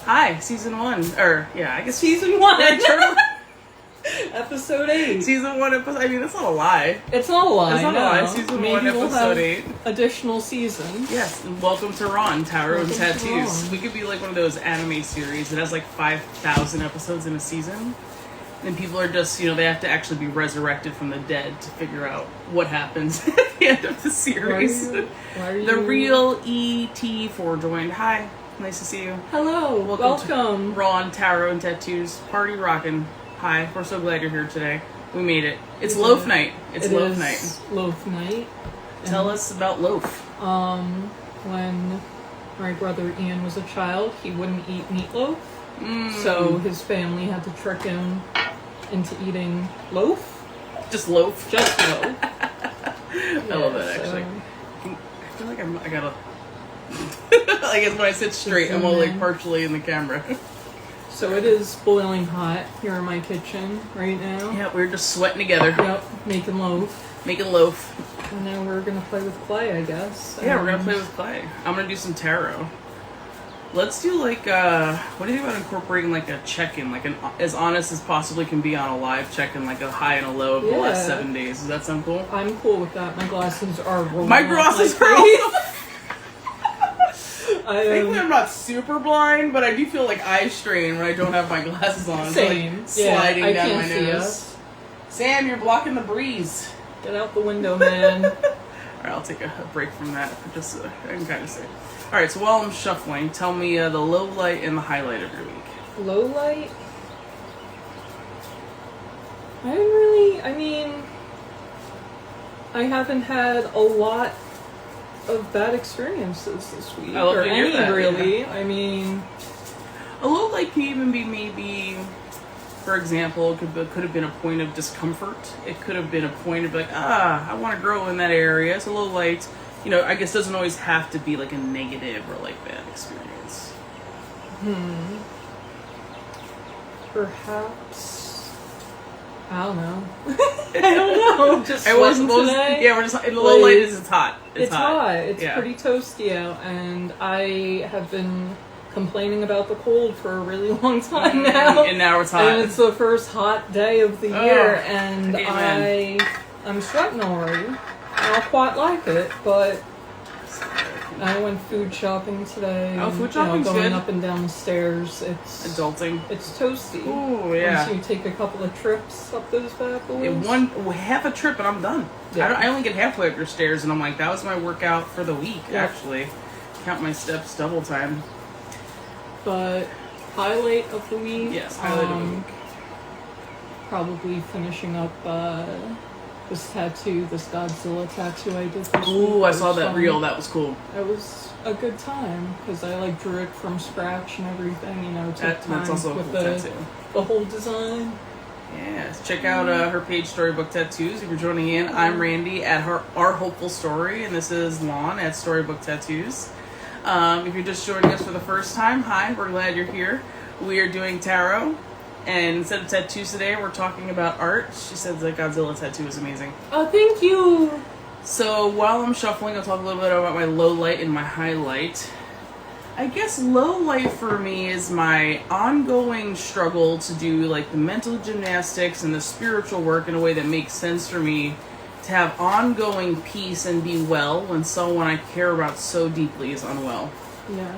Hi, season 1. I guess season 1. Episode 8. Season 1 episode. I mean, that's not a lie. It's not a lie. It's not a lie. Season Maybe 1 we'll episode have 8. Additional seasons. Yes. And welcome to Ron, Tarot and Welcome to Tattoos. Ron. We could be like one of those anime series that has like 5,000 episodes in a season. And people are just, they have to actually be resurrected from the dead to figure out what happens at the end of the series. Why are you... The real ET4 joined. Hi. Nice to see you. Hello. Welcome. Ron, Tarot and Tattoos. Party rockin'. Hi. We're so glad you're here today. We made it. It's LÖÖF night. It's LÖÖF night. LÖÖF night. Tell us about LÖÖF. When my brother Ian was a child, he wouldn't eat meatloaf. So his family had to trick him into eating loaf. Just loaf? Just loaf. I love that, actually. I feel like I gotta... I guess when I sit straight, I'm all like partially in the camera. So it is boiling hot here in my kitchen right now. Yeah, we're just sweating together. Yep, making loaf. Making loaf. And now we're gonna play with clay, I guess. Yeah, we're gonna play with clay. I'm gonna do some tarot. Let's do like, what do you think about incorporating like a check-in, like an as honest as possibly can be on a live check-in, like a high and a low of the last 7 days. Does that sound cool? I'm cool with that. My glasses are rolling. My glasses are rolling. Thankfully, I'm not super blind, but I do feel like eye strain when I don't have my glasses on. Same. It's like sliding down my nose. Us. Sam, you're blocking the breeze. Get out the window, man. Alright, I'll take a break from that. Just I can kind of say. Alright, so while I'm shuffling, tell me the low light and the highlight of your week. Low light? I haven't had a lot of bad experiences this week. I love or to hear any, that, really. yeah. I mean... A low light can even be maybe, for example, it could have been a point of discomfort. It could have been a point of like, I want to grow in that area. So low light, I guess doesn't always have to be like a negative or like bad experience. Perhaps... I don't know. I don't know. Just I wasn't today. Yeah, we're just the low light is it's hot. It's hot. It's pretty toasty out, and I have been complaining about the cold for a really long time now. And now it's hot. And it's the first hot day of the year, and I'm sweating already. And I quite like it, but I went food shopping today. Oh, food shopping's going good. up and down the stairs. It's adulting. It's toasty. Ooh, yeah. Once you take a couple of trips up those bad boys. Half a trip and I'm done. Yeah. I only get halfway up your stairs and I'm like, that was my workout for the week, actually. Count my steps double time. But highlight of the week. Yes, highlight of the week. Probably finishing up this Godzilla tattoo I did this week. Ooh, I saw that fun. reel. That was cool. It was a good time because I drew it from scratch and everything. Took time that's also with a cool tattoo. The whole design. Yes, check out her page, Storybook Tattoos. If you're joining in, I'm Randy at Our Hopeful Story, and this is Lon at Storybook Tattoos. If you're just joining us for the first time, hi, we're glad you're here. We are doing tarot, and instead of tattoos today, we're talking about art. She said the Godzilla tattoo is amazing. Oh, thank you! So while I'm shuffling, I'll talk a little bit about my low light and my highlight. I guess low light for me is my ongoing struggle to do like the mental gymnastics and the spiritual work in a way that makes sense for me to have ongoing peace and be well when someone I care about so deeply is unwell. Yeah.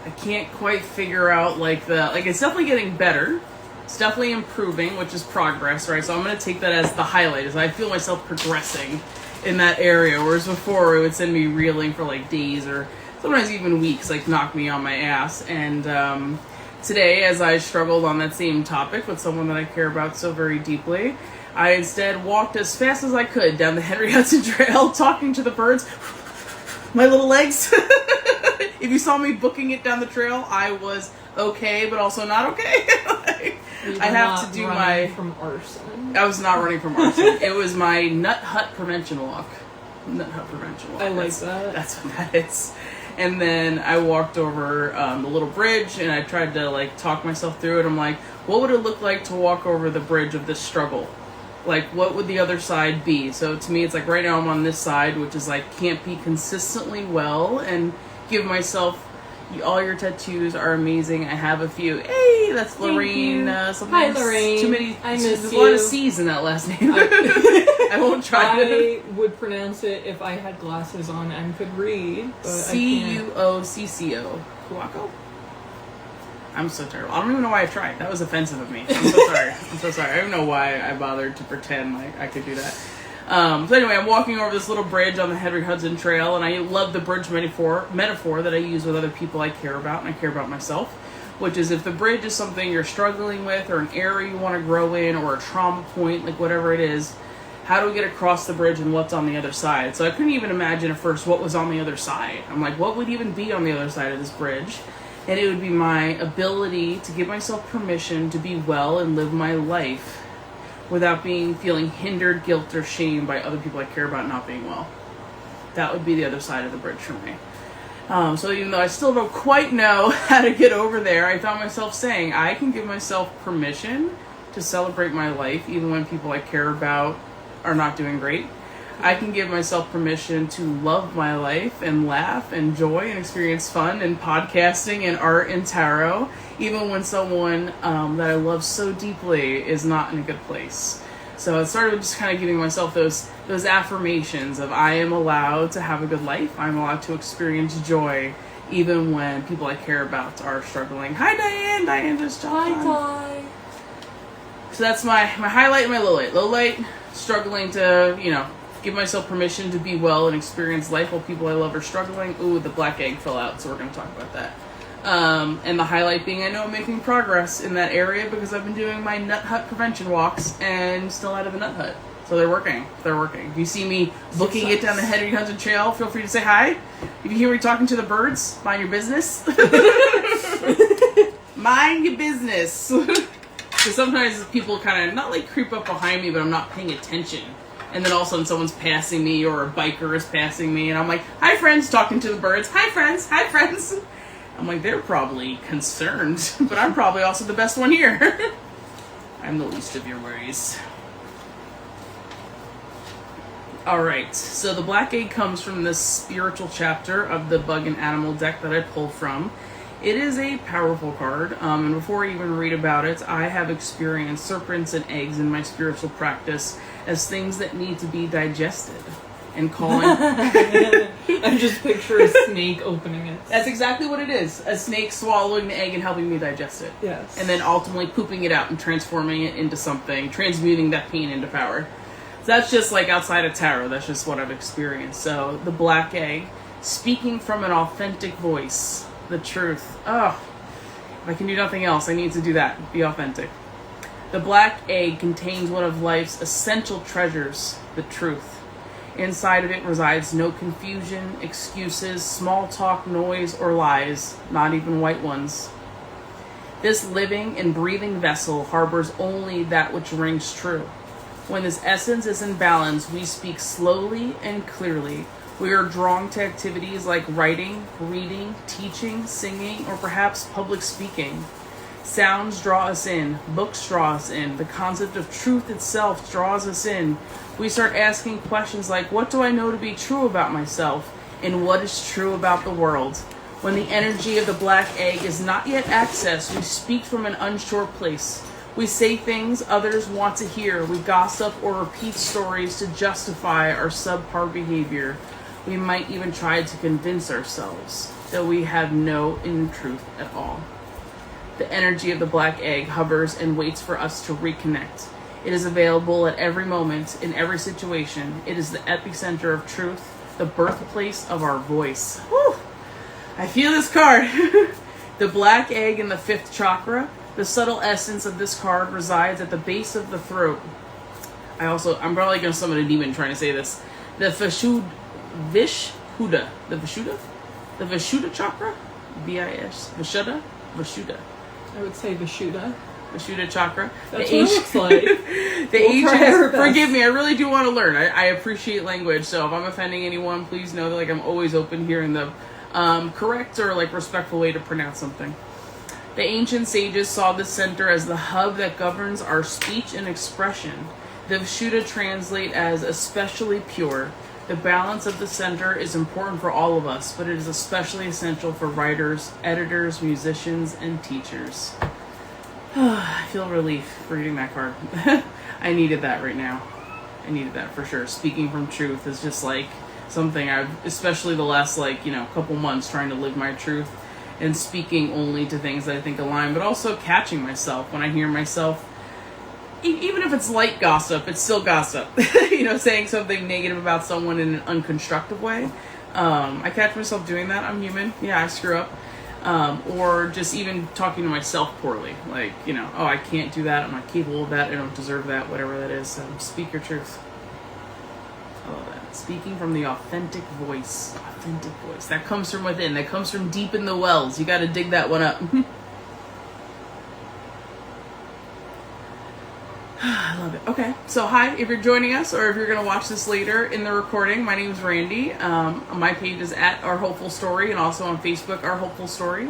I can't quite figure out it's definitely getting better. It's definitely improving, which is progress, right? So I'm going to take that as the highlight, as I feel myself progressing in that area, whereas before it would send me reeling for like days or sometimes even weeks, like knock me on my ass. And today, as I struggled on that same topic with someone that I care about so very deeply, I instead walked as fast as I could down the Henry Hudson Trail, talking to the birds. My little legs. If you saw me booking it down the trail, I was okay, but also not okay. I have to do from arson. I was not running from arson. It was my Nut Hut prevention walk. Nut Hut prevention walk. I like that. That's what that is. And then I walked over the little bridge, and I tried to talk myself through it. I'm like, what would it look like to walk over the bridge of this struggle? What would the other side be? So to me, it's right now I'm on this side, which is can't be consistently well and give myself All your tattoos are amazing. I have a few. Hey, that's Thank Lorraine. you. Hi, Lorraine. Too many. I miss There's you. a lot of C's in that last name. I won't try to. I would pronounce it if I had glasses on and could read, but Cuocco. Cuocco? I'm so terrible. I don't even know why I tried. That was offensive of me. I'm so sorry. I'm so sorry. I don't know why I bothered to pretend like I could do that. So anyway, I'm walking over this little bridge on the Henry Hudson Trail, and I love the bridge metaphor that I use with other people I care about, and I care about myself, which is if the bridge is something you're struggling with, or an area you want to grow in, or a trauma point, like whatever it is, how do we get across the bridge and what's on the other side? So I couldn't even imagine at first what was on the other side. I'm like, what would even be on the other side of this bridge? And it would be my ability to give myself permission to be well and live my life without feeling hindered, guilt, or shame by other people I care about not being well. That would be the other side of the bridge for me. So even though I still don't quite know how to get over there, I found myself saying I can give myself permission to celebrate my life even when people I care about are not doing great. I can give myself permission to love my life and laugh and joy and experience fun and podcasting and art and tarot, even when someone that I love so deeply is not in a good place. So it started with just kind of giving myself those affirmations of I am allowed to have a good life. I'm allowed to experience joy even when people I care about are struggling. Hi, Diane. Diane just joined. Hi. So that's my highlight and my low light. Low light, struggling to, give myself permission to be well and experience life while people I love are struggling. Ooh, the black egg fell out, so we're going to talk about that. And the highlight being I know I'm making progress in that area because I've been doing my nut hut prevention walks and still out of the nut hut. So they're working. If you see me booking it down the Henry Hudson Trail, feel free to say hi. If you hear me talking to the birds, mind your business. Mind your business. Because sometimes people kind of, not like creep up behind me, but I'm not paying attention. And then all of a sudden someone's passing me or a biker is passing me and I'm like, hi friends, talking to the birds. Hi friends. I'm like, they're probably concerned, but I'm probably also the best one here. I'm the least of your worries. Alright, so the black egg comes from this spiritual chapter of the Bug and Animal deck that I pulled from. It is a powerful card, and before I even read about it, I have experienced serpents and eggs in my spiritual practice as things that need to be digested. And calling... I just picture a snake opening it. That's exactly what it is. A snake swallowing the egg and helping me digest it. Yes. And then ultimately pooping it out and transforming it into something, transmuting that pain into power. So that's just like outside of tarot, that's just what I've experienced. So the black egg, speaking from an authentic voice. The truth. Oh, if I can do nothing else, I need to do that. Be authentic. The black egg contains one of life's essential treasures, the truth. Inside of it resides no confusion, excuses, small talk, noise, or lies, not even white ones. This living and breathing vessel harbors only that which rings true. When this essence is in balance, we speak slowly and clearly. We are drawn to activities like writing, reading, teaching, singing, or perhaps public speaking. Sounds draw us in, books draw us in, the concept of truth itself draws us in. We start asking questions like, what do I know to be true about myself? And what is true about the world? When the energy of the black egg is not yet accessed, we speak from an unsure place. We say things others want to hear. We gossip or repeat stories to justify our subpar behavior. We might even try to convince ourselves that we have no inner truth at all. The energy of the black egg hovers and waits for us to reconnect. It is available at every moment, in every situation. It is the epicenter of truth, the birthplace of our voice. Whew. I feel this card. The black egg in the 5th chakra. The subtle essence of this card resides at the base of the throat. I'm probably going to summon a demon trying to say this. The Vishuddha. The Vishuddha chakra? V-I-S. Vishuddha. I would say Vishuddha. Vishuddha chakra. That's what it looks like. The ancients, forgive me, I really do want to learn. I appreciate language, so if I'm offending anyone, please know that I'm always open hearing the correct or respectful way to pronounce something. The ancient sages saw this center as the hub that governs our speech and expression. The Vishuddha translate as especially pure. The balance of the center is important for all of us, but it is especially essential for writers, editors, musicians, and teachers. I feel relief reading that card. I needed that right now. I needed that for sure. Speaking from truth is just like something I've, especially the last couple months, trying to live my truth and speaking only to things that I think align, but also catching myself when I hear myself, even if it's light gossip, it's still gossip. Saying something negative about someone in an unconstructive way. I catch myself doing that. I'm human. Yeah, I screw up. Or just even talking to myself poorly. Like, oh, I can't do that. I'm not capable of that. I don't deserve that. Whatever that is. So speak your truth. I love that. Speaking from the authentic voice. Authentic voice. That comes from within. That comes from deep in the wells. You got to dig that one up. I love it. Okay, so hi, if you're joining us or if you're going to watch this later in the recording, my name is Randy. My page is at Our Hopeful Story and also on Facebook, Our Hopeful Story.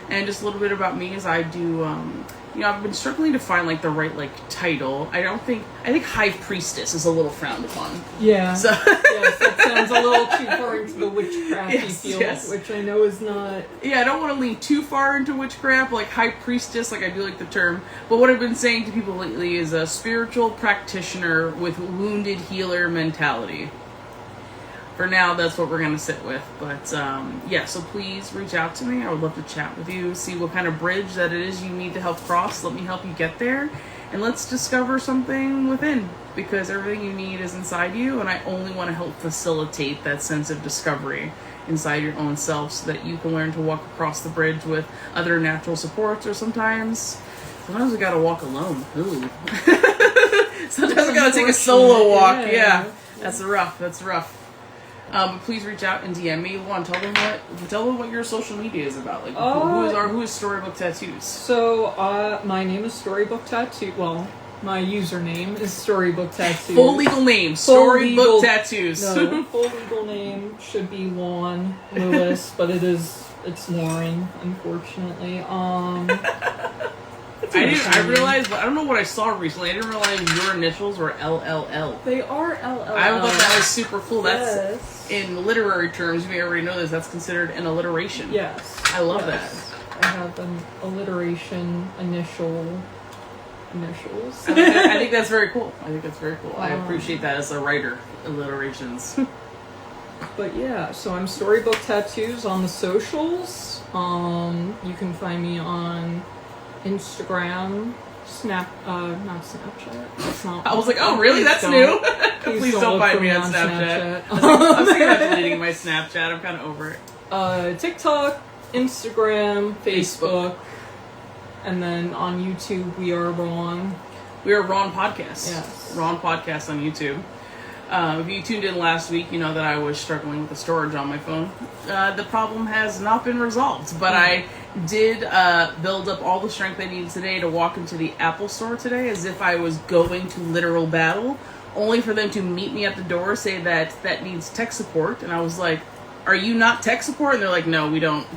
And just a little bit about me is I do, I've been struggling to find the right title. I think High Priestess is a little frowned upon. Yeah. So yes, that sounds a little too far into the witchcrafty field, which I know is not. Yeah, I don't want to lean too far into witchcraft, like High Priestess, I do like the term. But what I've been saying to people lately is a spiritual practitioner with wounded healer mentality. For now, that's what we're going to sit with. But so please reach out to me. I would love to chat with you, see what kind of bridge that it is you need to help cross. Let me help you get there. And let's discover something within, because everything you need is inside you. And I only want to help facilitate that sense of discovery inside your own self so that you can learn to walk across the bridge with other natural supports, or sometimes we got to walk alone. Ooh. Sometimes we got to take a solo walk. Yeah. That's rough. But please reach out and DM me. Tell them what your social media is about. Who is Storybook Tattoos? So, my name is Storybook Tattoo. Well, my username is Storybook Tattoos. Full legal name, Storybook Tattoos. No, full legal name should be Juan Lewis, but it's Lauren, unfortunately. I realized, I don't know what I saw recently. I didn't realize your initials were LLL. They are LLL. I thought that was super cool. Yes. That's, in literary terms, you may already know this, that's considered an alliteration. Yes. I love that. I have an alliteration initials. I think that's very cool. I appreciate that as a writer, alliterations. But yeah, so I'm Storybook Tattoos on the socials. You can find me on Instagram, not Snapchat. That's not. I was like, oh really? That's new. Please don't find me on Snapchat. I'm thinking about deleting my Snapchat. I'm kind of over it. TikTok, Instagram, Facebook, and then on YouTube we are Ron. We are Ron Podcast. Yes. Ron Podcast on YouTube. If you tuned in last week, you know that I was struggling with the storage on my phone. The problem has not been resolved, but I did build up all the strength I needed today to walk into the Apple store today as if I was going to literal battle, only for them to meet me at the door, say that needs tech support. And I was like, are you not tech support? And they're like, no, we don't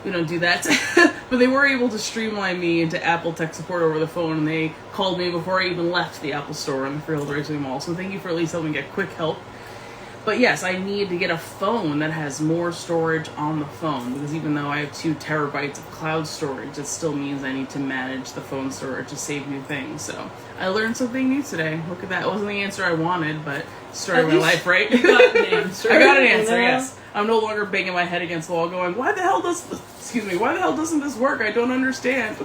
do that. But they were able to streamline me into Apple tech support over the phone, and they called me before I even left the Apple store in the Freehold Raceway Mall. So thank you for at least helping me get quick help. But yes, I need to get a phone that has more storage on the phone, because even though I have 2 terabytes of cloud storage, it still means I need to manage the phone storage to save new things. So I learned something new today. Look at that. It wasn't the answer I wanted, but story of my life, right? You got an answer. I got an answer, yes. I'm no longer banging my head against the wall going, why the hell doesn't this work? I don't understand.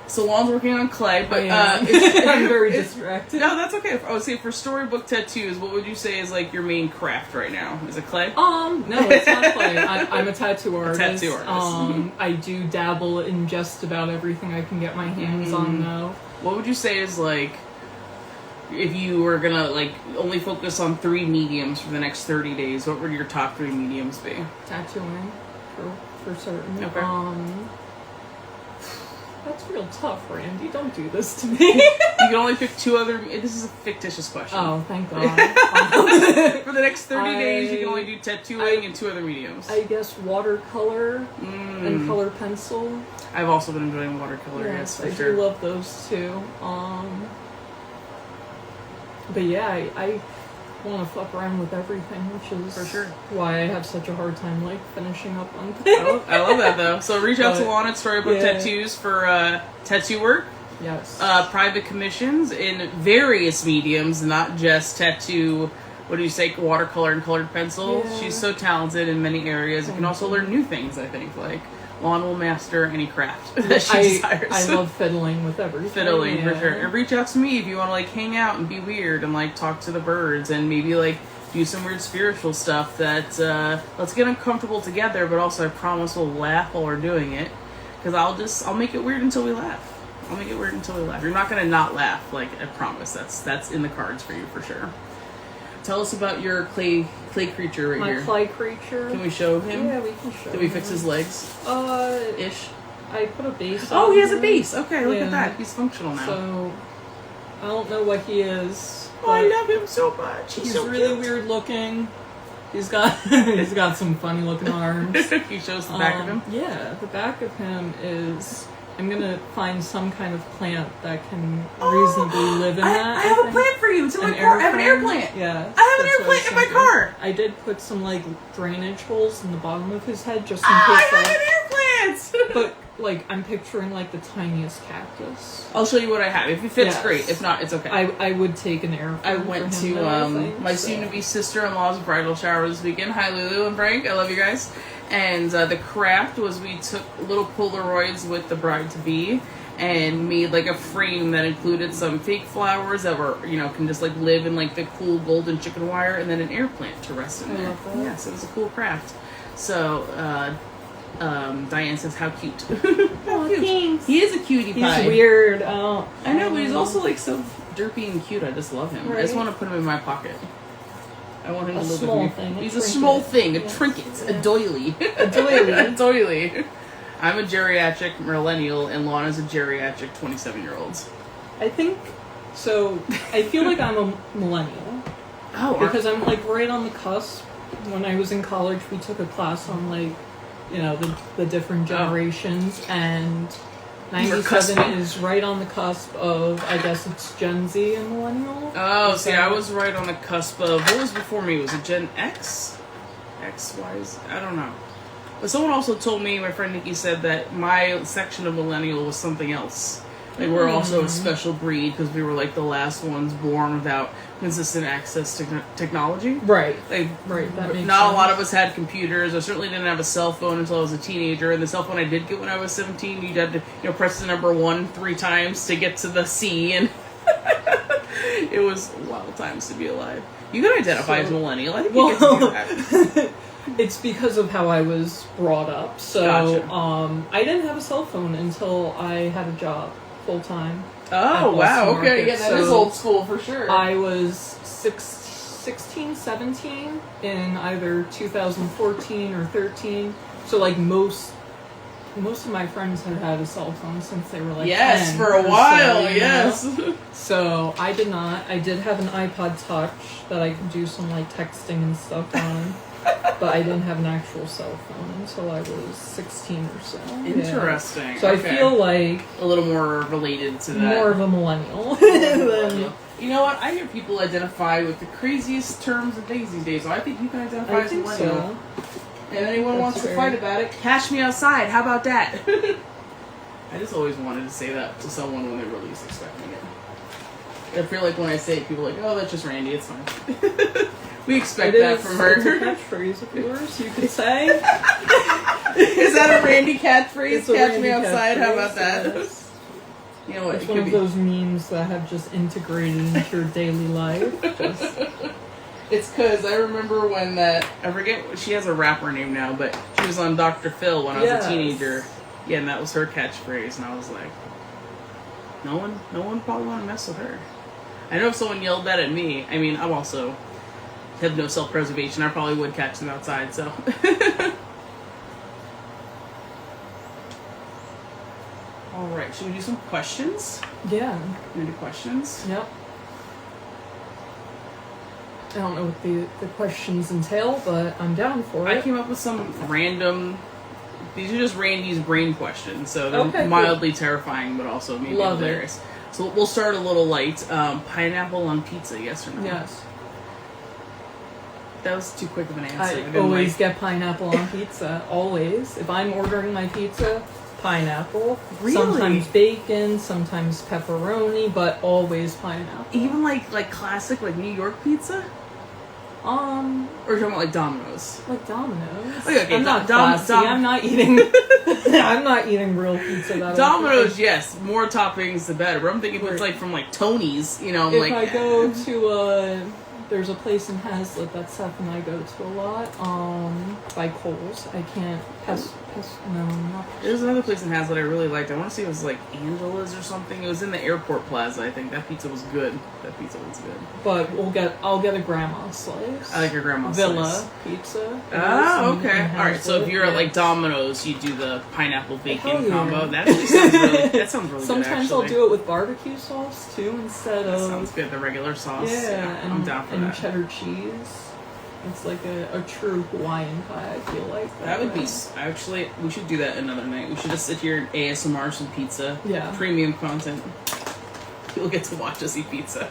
Salon's working on clay, but I'm very distracted. No, that's okay. I would say for Storybook Tattoos, what would you say is your main craft right now? Is it clay? No, it's not clay. I'm a tattoo artist. Tattoo artist. I do dabble in just about everything I can get my hands on, though. What would you say is if you were gonna only focus on 3 mediums for the next 30 days, what would your top 3 mediums be? Tattooing, for certain. Okay. That's real tough, Randy. Don't do this to me. You can only pick 2 other. This is a fictitious question. Oh, thank God. For the next 30 days, you can only do tattooing and 2 other mediums. I guess watercolor and color pencil. I've also been enjoying watercolor. Yes, for sure. I do love those too. But yeah, want to fuck around with everything, which is For sure. why I have such a hard time like finishing up on I love that though. So reach out to Lana at Storybook yeah. Tattoos for tattoo work. Yes. Private commissions in various mediums, not just tattoo. What do you say? Watercolor and colored pencil. Yeah. She's so talented in many areas. You can also learn new things. I think like Lana will master any craft that she desires. I love fiddling with everything. Fiddling for sure. And reach out to me if you want to like hang out and be weird and like talk to the birds and maybe like do some weird spiritual stuff that let's get uncomfortable together, but also I promise we'll laugh while we're doing it, because I'll make it weird until we laugh. I'll make it weird until we laugh. You're not gonna not laugh, like I promise. That's in the cards for you for sure. Tell us about your clay creature right here. My clay creature. Can we show him? Yeah, we can show. Did we fix his legs? Ish. I put a base. Oh, on he has a him. base. Okay, look Yeah. at that. He's functional now. So I don't know what he is. Oh, I but love him so much. He's so really cute. weird looking. He's got some funny looking arms. He shows the back of him. Yeah, the back of him is. I'm gonna find some kind of plant that can reasonably live in that. I have a think. plant for you. It's in my An car. I have an air air plant. Yeah. I have an that's air what I plant in was my thinking. car. I did put some like drainage holes in the bottom of his head just in I case. have Like, an air plant. but like I'm picturing like the tiniest cactus. I'll show you what I have. If it fits, Yes. great. If not, it's okay. I would take an air. I went to my soon-to-be sister-in-law's bridal shower this weekend. Hi, Lulu and Frank. I love you guys. And the craft was we took little Polaroids with the bride-to-be and made like a frame that included some fake flowers that were, can just like live in like the cool golden chicken wire, and then an air plant to rest in I there. love that. Yes, it was a cool craft. So Diane says, "How cute!" Oh, cute. thanks. He is a cutie pie. He's weird. Oh, I know, but he's also like so derpy and cute. I just love him. I just Right. want to put him in my pocket. I want him A to live small with me. thing, a He's a trinket. small thing, a Yes. trinket, a Yeah. doily. A doily. A doily. I'm a geriatric millennial, and Lana's a geriatric 27-year-old. I think so. I feel like I'm a millennial Oh, because I'm like right on the cusp. When I was in college, we took a class on like, the different generations, and You were 97 cusping. is right on the cusp of, I guess it's Gen Z and millennial. Oh, Is see, that- I was right on the cusp of, what was before me? Was it Gen X? X, Y, Z? I don't know. But someone also told me, my friend Nikki said that my section of millennial was something else. Like, we're also a special breed because we were like the last ones born without consistent access to technology. Right. Like, Right, that makes not a lot sense. of us had computers. I certainly didn't have a cell phone until I was a teenager. And the cell phone I did get when I was 17, you had to, press the number 1 3 times to get to the C. And it was wild times to be alive. You can identify as millennial. I think you get to do that. It's because of how I was brought up. So, Gotcha. I didn't have a cell phone until I had a job full time. Oh, wow. Okay. Yeah, that is So old school for sure. I was 16, 17 in either 2014 or 13. So, like, most of my friends had a cell phone since they were like 10 for a or so, while, you know? yes. So I did not. I did have an iPod Touch that I could do some like texting and stuff on, but I didn't have an actual cell phone until I was 16 or so. Interesting. Yeah. So Okay. I feel like a little more related to that. more of a millennial than. You know what? I hear people identify with the craziest terms and things these days. So I think you can identify I as think millennial. so. And anyone That's wants to fair. fight about it, cash me outside. How about that? I just always wanted to say that to someone when they were least expecting it. I feel like when I say it, people are like, "Oh, that's just Randy. It's fine." We expect that from her. It's a catchphrase of yours, you could say. Is that a Randy catchphrase? It's a Catch Randy me outside. How catchphrase, about that? yes. You know what? It's It one could of be. those memes that have just integrated into your daily life. Just, It's because I remember when I forget, she has a rapper name now, but she was on Dr. Phil when I was Yes. a teenager. Yeah, and that was her catchphrase, and I was like, no one probably want to mess with her. I know if someone yelled that at me, I mean, I'm also have no self-preservation. I probably would catch them outside, so. All right, should we do some questions? yeah. You want to do questions? Yep. I don't know what the questions entail, but I'm down for I it. came up with some random. These are just Randy's brain questions, so they're Okay, cool. mildly terrifying, but also maybe Love it. hilarious. So we'll start a little light. Pineapple on pizza, yes or no? Yes. that was too quick of an answer. I didn't always like- get pineapple on pizza. Always. If I'm ordering my pizza, pineapple. Really? Sometimes bacon, sometimes pepperoni, but always pineapple. Even like classic like New York pizza, or you're talking about like Domino's. Like Domino's. Okay, I'm not Dom- classy. Dom- I'm not eating. I'm not eating real pizza. That Domino's, yes, more toppings the better. But I'm thinking if it's like from like Tony's, you know, I'm If like I go to there's a place in Hazlitt that Seth and I go to a lot. By Kohl's. I can't. No, not. There's another place in Hazlitt I really liked. I want to say it was like Angela's or something. It was in the airport plaza. I think that pizza was good. But I'll get a grandma slice. I like your grandma's Villa slice. pizza. Oh, in okay. All right. So if Hazlitt, you're at like yes. Domino's, you do the pineapple Hell bacon yeah. combo. That actually sounds really. That sounds really good. Sometimes Actually. I'll do it with barbecue sauce too instead That of sounds good. The regular sauce. yeah, and, I'm down for and that. cheddar cheese. It's like a true Hawaiian pie. I feel like That would be way. actually. We should do that another night. We should just sit here and ASMR some pizza. Yeah. Premium content. People get to watch us eat pizza.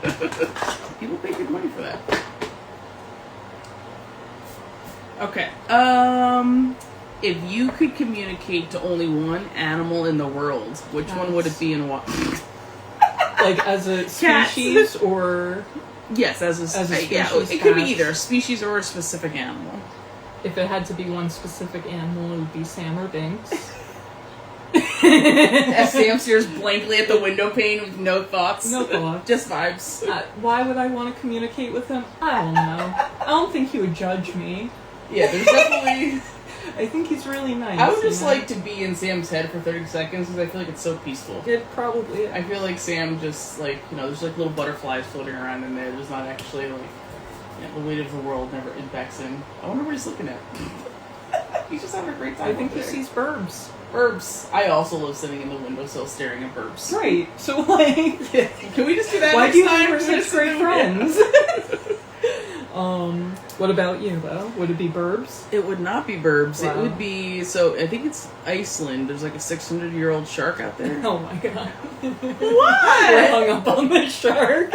People pay good money for that. Okay. If you could communicate to only one animal in the world, which one would it be and why? like as a Cats. species or Yes, as a yeah, species, it could be cats. either a species or a specific animal. if it had to be one specific animal, it would be Sam or Binks. As Sam stares blankly at the window pane with no thoughts. No thoughts. Just vibes. Why would I want to communicate with him? I don't know. I don't think he would judge me. Yeah, there's definitely... I think he's really nice. I would just you know? like to be in Sam's head for 30 seconds because I feel like it's so peaceful. It probably. I feel like Sam just, like, you know, there's like little butterflies floating around in there. There's not actually, like, you know, the weight of the world never impacts him. I wonder what he's looking at. He's just having a great time. I think over he there. sees burbs. Burbs. I also love sitting in the windowsill staring at burbs. Great. So like, Can we just do that why next do you time? think we're We such just great do- friends? What about you though? Would it be burbs? It would not be burbs. Wow. It would be, so I think it's Iceland. There's like a 600-year-old shark out there. Oh my god. We're What? hung up on the shark.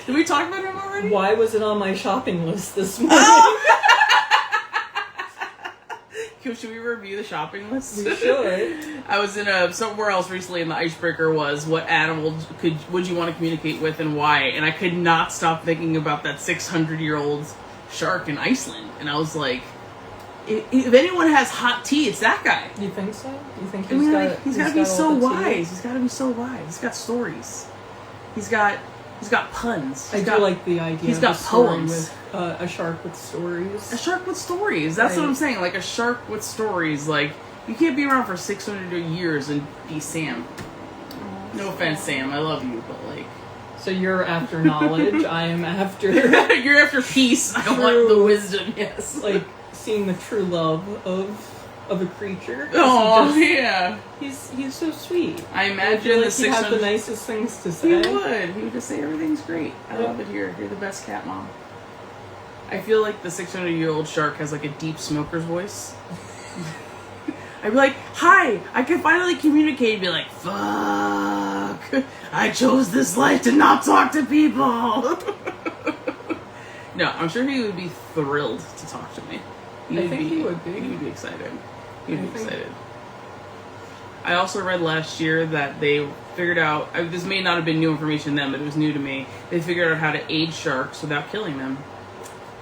Did we talk about him already? Why was it on my shopping list this morning? Should we review the shopping list? We should. I was in somewhere else recently, and the icebreaker was what animal would you want to communicate with and why? And I could not stop thinking about that 600-year-old shark in Iceland, and I was like, if anyone has hot tea, it's that guy. You think so? You think I mean, got? like, he's got to be got so all the tea? wise. He's got to be so wise. He's got stories. He's got puns. I do like the idea. He's of got a story poems. with a shark with stories. A shark with stories. That's what Right. I'm saying. Like a shark with stories. Like you can't be around for 600 years and be Sam. No offense, Sam. I love you, but like So you're after knowledge. I am after you're after peace. I want the wisdom. Yes. like seeing the true love of a creature. 'Cause Oh he yeah. he's so sweet. I I imagine feel the like he'd have the 600. nicest things to He say. would. He would just say everything's great. I love it here. You're the best cat mom. I feel like the 600-year-old shark has like a deep smoker's voice. I'd be like, "Hi, I can finally communicate." And be like, "Fuck, I chose this life to not talk to people." No, I'm sure he would be thrilled to talk to me. I think he would be. He would be excited. He would I be think- excited. I also read last year that they figured out, this may not have been new information then, but it was new to me. They figured out how to age sharks without killing them.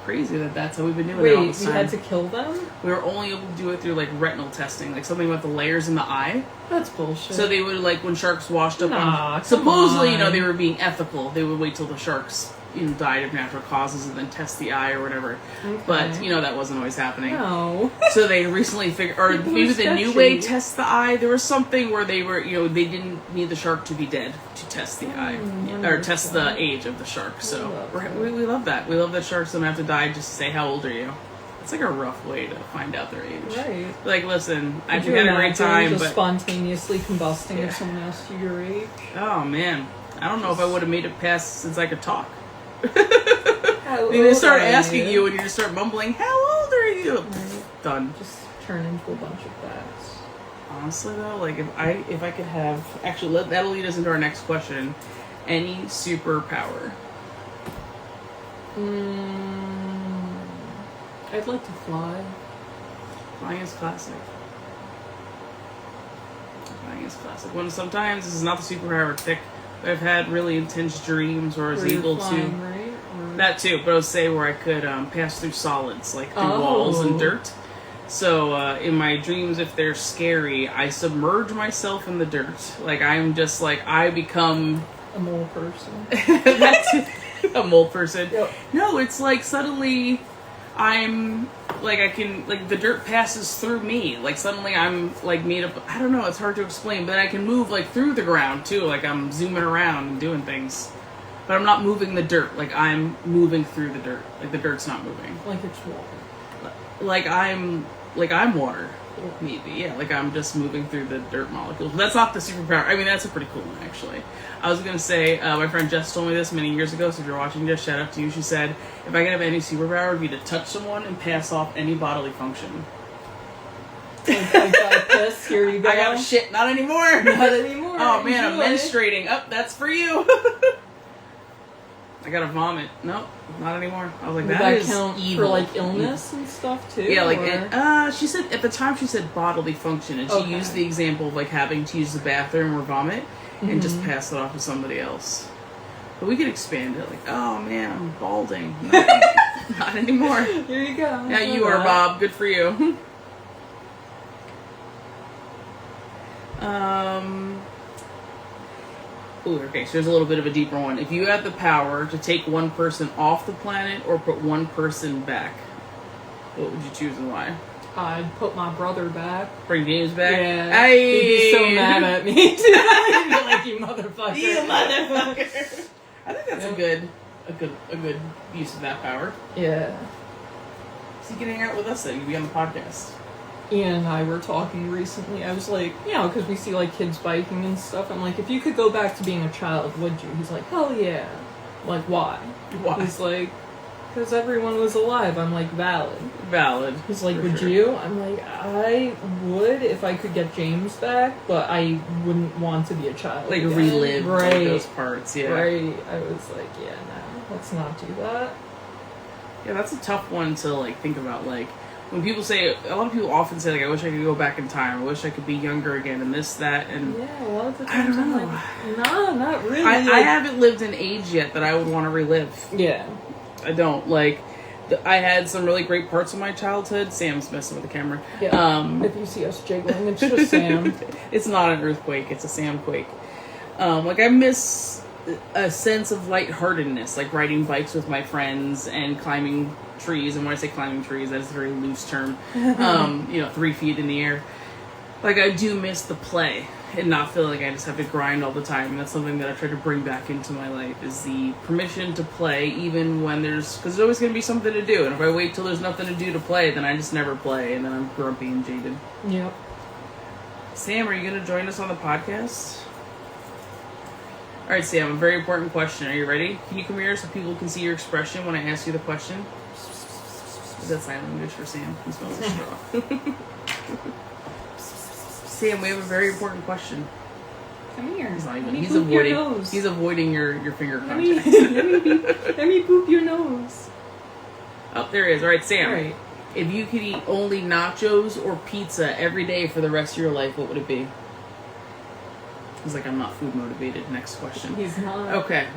Crazy that's how we've been doing it all Wait, this we time. had to kill them? We were only able to do it through like retinal testing, like something about the layers in the eye. That's bullshit. So they would, like, when sharks washed up Nah, on... come Supposedly, on. they were being ethical. They would wait till the sharks, died of natural causes and then test the eye or whatever. Okay. But, that wasn't always happening. No. So they recently figured... Or People maybe are the new sketchy. way test the eye. There was something where they were, they didn't need the shark to be dead to test the eye. Or test the age of the shark. So we love that. We love that sharks don't have to die just to say, how old are you? It's like a rough way to find out their age. Right. Like, listen, Could I've you had a great imagine time, just but... spontaneously combusting Yeah. if someone asked you your age? Oh, man. I don't know if I would have made it past since I could talk. How They old start are asking you and you just start mumbling, how old are you? Right. Done. Just turn into a bunch of facts. Honestly, though, like, if I could have... Actually, that'll lead us into our next question. Any superpower? I'd like to fly. Flying is classic. When sometimes this is not the superpower I would pick, but I've had really intense dreams where I was Where you're able flying, to. right? Or... That too, but I would say where I could pass through solids, like through walls and dirt. So in my dreams, if they're scary, I submerge myself in the dirt. Like I'm just like I become a mole person. That's a mole person. Yep. No, it's like suddenly I'm like I can like the dirt passes through me. Like suddenly I'm like made up. I don't know. It's hard to explain, but I can move like through the ground too. Like I'm zooming around and doing things. But I'm not moving the dirt. Like I'm moving through the dirt. Like the dirt's not moving. Like it's water. Like I'm water. Maybe, yeah. Like I'm just moving through the dirt molecules. But that's not the superpower. I mean, that's a pretty cool one, actually. I was gonna say, my friend Jess told me this many years ago. So if you're watching this, shout out to you. She said, if I could have any superpower, it would be to touch someone and pass off any bodily function. Like I got this. Here you go. I got shit. Not anymore. Not anymore. Oh man, I'm Enjoy. menstruating. Up, that's for you. I gotta vomit. Nope, not anymore. I was like, Would that is count evil. for like illness and stuff too? Yeah, like or... she said at the time she said bodily function, and she used the example of like having to use the bathroom or vomit and just pass it off to somebody else. But we could expand it, like, oh man, I'm balding. Not anymore. Here you go. Now you are, Bob. Good for you. Ooh, okay, so there's a little bit of a deeper one. If you had the power to take one person off the planet or put one person back, what would you choose and why? I'd put my brother back. Bring James back? Yeah. He'd be so mad at me. He'd be like, you motherfucker. You motherfucker. I think that's a good use of that power. Yeah. So you can hang out with us then. You can be on the podcast. Ian and I were talking recently. I was like, you know, because we see like kids biking and stuff. I'm like, if you could go back to being a child, would you? He's like, hell yeah. I'm like, why? Why? He's like, because everyone was alive. I'm like, valid. Valid. He's like, would you? I'm like, I would if I could get James back, but I wouldn't want to be a child. Like again. relive like, those parts, yeah. Right. I was like, yeah, no, let's not do that. Yeah, that's a tough one to like think about. Like when people say, a lot of people often say like, I wish I could go back in time. I wish I could be younger again, and this, that, and yeah, a lot of the I times don't know. I'm like, nah, not really. I haven't lived an age yet that I would want to relive. Yeah. I don't like. I had some really great parts of my childhood. Sam's messing with the camera. Yeah. If you see us jiggling, it's just Sam. It's not an earthquake. It's a Sam quake. Like I miss a sense of lightheartedness, like riding bikes with my friends and climbing trees. And when I say climbing trees, that is a very loose term. 3 feet in the air. Like I do miss the play and not feel like I just have to grind all the time. And that's something that I try to bring back into my life is the permission to play even when because there's always going to be something to do. And if I wait till there's nothing to do to play, then I just never play. And then I'm grumpy and jaded. Yep. Sam, are you going to join us on the podcast? All right, Sam, a very important question. Are you ready? Can you come here so people can see your expression when I ask you the question? Is that sign language for Sam? He smells a straw. Sam, we have a very important question. Come here. He's not even. He's avoiding your nose. He's avoiding your finger contact. Let me poop your nose. Oh, there he is. All right, Sam. All right. If you could eat only nachos or pizza every day for the rest of your life, what would it be? He's like, I'm not food motivated. Next question. He's not. Okay.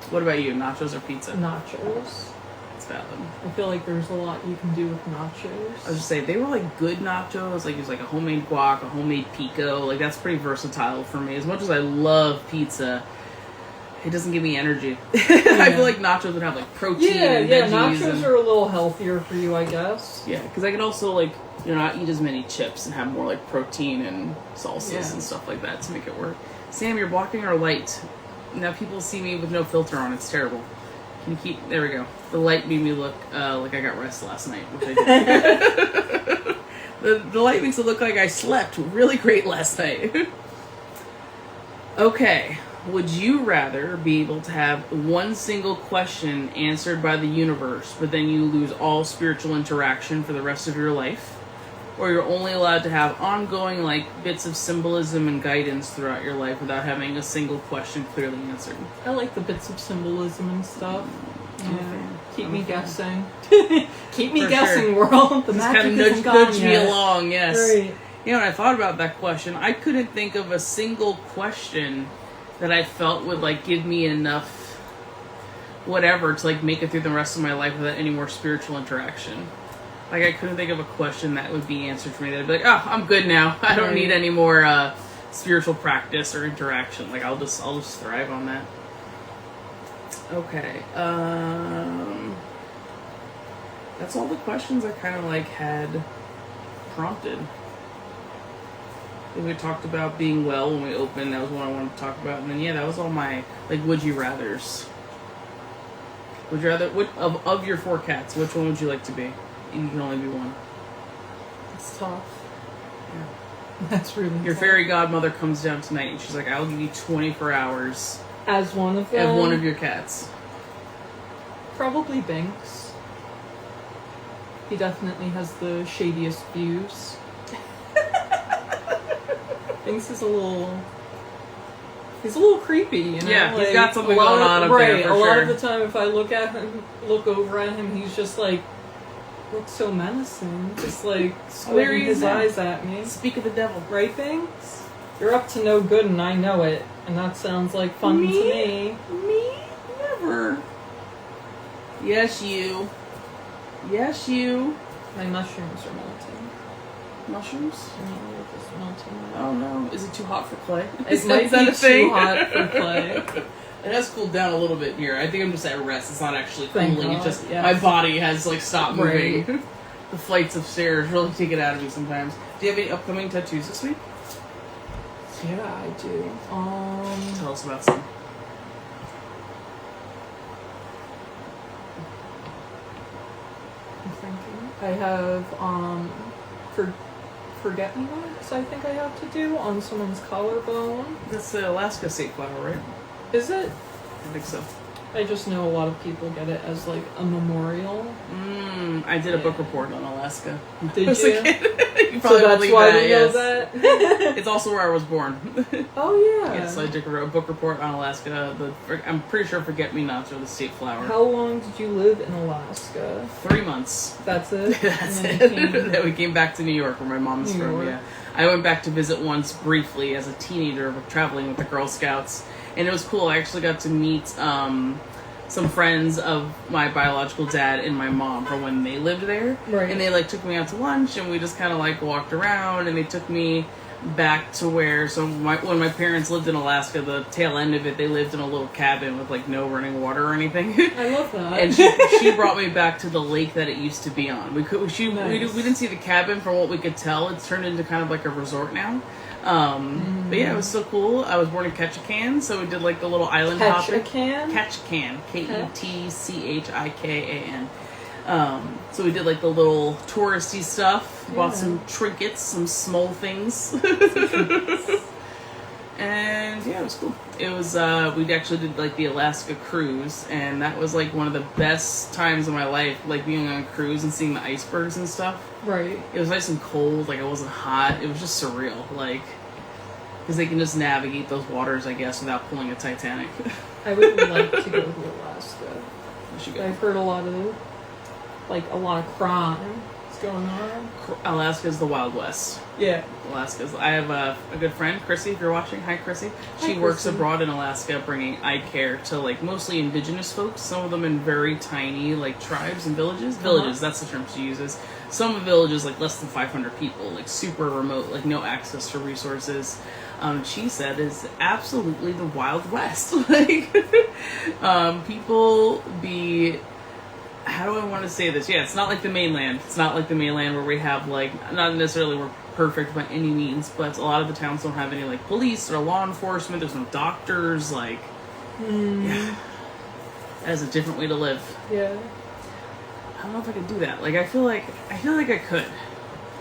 What about you? Nachos or pizza? Nachos. That's valid. I feel like there's a lot you can do with nachos. I was just saying, they were like good nachos. Like it was like a homemade guac, a homemade pico. Like that's pretty versatile for me. As much as I love pizza, it doesn't give me energy. I feel like nachos would have like protein and veggies. Nachos are a little healthier for you, I guess. Yeah, because I could also like, not eat as many chips and have more like protein and salsas and stuff like that to make it work. Sam, you're blocking our light. Now people see me with no filter on. It's terrible. Can you keep... There we go. The light made me look like I got rest last night, which I did. the light makes it look like I slept really great last night. Okay. Would you rather be able to have one single question answered by the universe, but then you lose all spiritual interaction for the rest of your life? Or you're only allowed to have ongoing, like, bits of symbolism and guidance throughout your life without having a single question clearly answered? I like the bits of symbolism and stuff. Yeah. Okay. Keep I'm me a fan. guessing. Keep me For guessing, sure. world. The Just magic kind of isn't gone nudge me yet. along, yes. Right. You know, when I thought about that question, I couldn't think of a single question that I felt would like give me enough whatever to like make it through the rest of my life without any more spiritual interaction. Like I couldn't think of a question that would be answered for me that'd be like, oh, I'm good now. I don't need any more spiritual practice or interaction. Like I'll just thrive on that. Okay. That's all the questions I kind of like had prompted. We talked about being well when we opened. That was what I wanted to talk about. And then yeah, that was all my like would you rathers. Would you rather of your 4 cats, which one would you like to be? You can only be one. It's tough. Yeah. That's really Your tough. fairy godmother comes down tonight and she's like, I'll give you 24 hours As one of them. of one of your cats. Probably Binks. He definitely has the shadiest views. Binks is he's a little creepy, you know? Yeah, he's like, got something a lot going of- on up right, there for a lot sure. of the time if I look over at him, he's just like, looks so menacing. Just like there squinting he his is now. eyes at me. Speak of the devil. Right, Binks? You're up to no good and I know it. And that sounds like fun to me. Me? Never. Yes, you. Yes, you. My mushrooms are melting. Mushrooms? I don't know what this melting. Oh no. Is it too hot for clay? It might be too hot for clay. It has cooled down a little bit here. I think I'm just at rest. It's not actually Thank cooling. It's God, just yes. my body has like stopped moving. Right. The flights of stairs really take it out of me sometimes. Do you have any upcoming tattoos this week? Yeah, I do. Tell us about some. I'm thinking. I have forget me nots. I think I have to do on someone's collarbone. That's the Alaska state flower, right? Is it? I think so. I just know a lot of people get it as like a memorial. I did a book report on Alaska. Did As a you? kid. You So probably that's believe why that, we know yes. that. It's also where I was born. Oh yeah. Yes, I did a book report on Alaska. I'm pretty sure forget-me-nots are the state flower. How long did you live in Alaska? 3 months. That's it. That's And it. then you came- Then we came back to New York, where my mom's New from. York. Yeah, I went back to visit once briefly as a teenager, traveling with the Girl Scouts, and it was cool. I actually got to meet some friends of my biological dad and my mom from when they lived there. Right. And they like took me out to lunch, and we just kind of like walked around, and they took me back to where when my parents lived in Alaska, the tail end of it, they lived in a little cabin with like no running water or anything. I love that. And she brought me back to the lake that it used to be on. We Nice. didn't see the cabin. From what we could tell, it's turned into kind of like a resort now. But yeah, it was so cool. I was born in Ketchikan, so we did like the little island hopping. Ketchikan? Ketchikan, Ketchikan. So we did like the little touristy stuff. Bought Yeah. some trinkets, some small things. And yeah, it was cool. It was we actually did like the Alaska cruise, and that was like one of the best times of my life, like being on a cruise and seeing the icebergs and stuff. Right. It was nice and cold, like it wasn't hot. It was just surreal, like because they can just navigate those waters, I guess, without pulling a Titanic. I would like to go to Alaska. You should go. I've heard a lot of crime is going on. Alaska's the Wild West. Yeah. Alaska's. I have a good friend, Chrissy. If you're watching, hi Chrissy. She Hi, works Chrissy. abroad in Alaska, bringing eye care to like mostly indigenous folks. Some of them in very tiny like tribes and villages. Villages, that's the term she uses. Some villages like less than 500 people, like super remote, like no access to resources. She said is absolutely the Wild West. Like people be. How do I want to say this? Yeah, it's not like the mainland. It's not like the mainland where we have like not necessarily we're perfect by any means, but a lot of the towns don't have any like police or law enforcement. There's no doctors. Like, yeah, that is a different way to live. Yeah. I don't know if I could do that. Like, I feel like I could.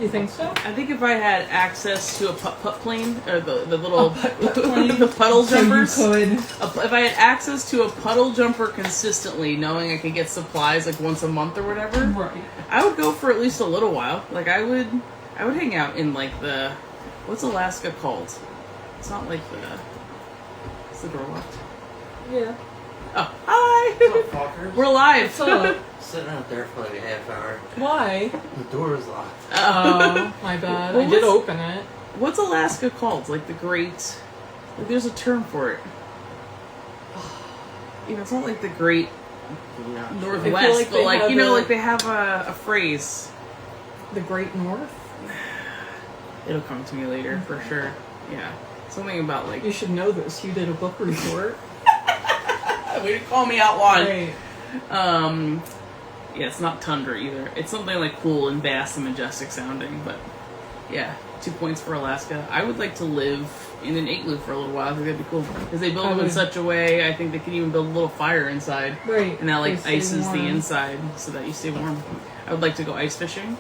You think so? I think if I had access to a putt plane or the little putt plane? the puddle jumpers. So you could. If I had access to a puddle jumper consistently, knowing I could get supplies like once a month or whatever, Right. I would go for at least a little while. Like I would hang out in like the, what's Alaska called? It's not like the, is the door locked? Yeah. Oh, hi! What's up, fuckers? We're live. What's up? Sitting out there for like a half hour. Why? The door is locked. Oh, my bad. Well, I did open it. What's Alaska called? Like the Great... Like there's a term for it. You know, it's not like the Great Northwest, like but they like, have you know, a- like they have a phrase. The Great North? It'll come to me later, for sure. Yeah. Something about like... You should know this. You did a book report. Way to call me out, Juan. Right. Yeah, it's not tundra either. It's something like cool and vast and majestic sounding, but yeah, 2 points for Alaska. I would like to live in an igloo for a little while. I think that'd be cool. Because they build them in such a way, I think they can even build a little fire inside. Right. And that like They stay ices the warm. inside so that you stay warm. I would like to go ice fishing.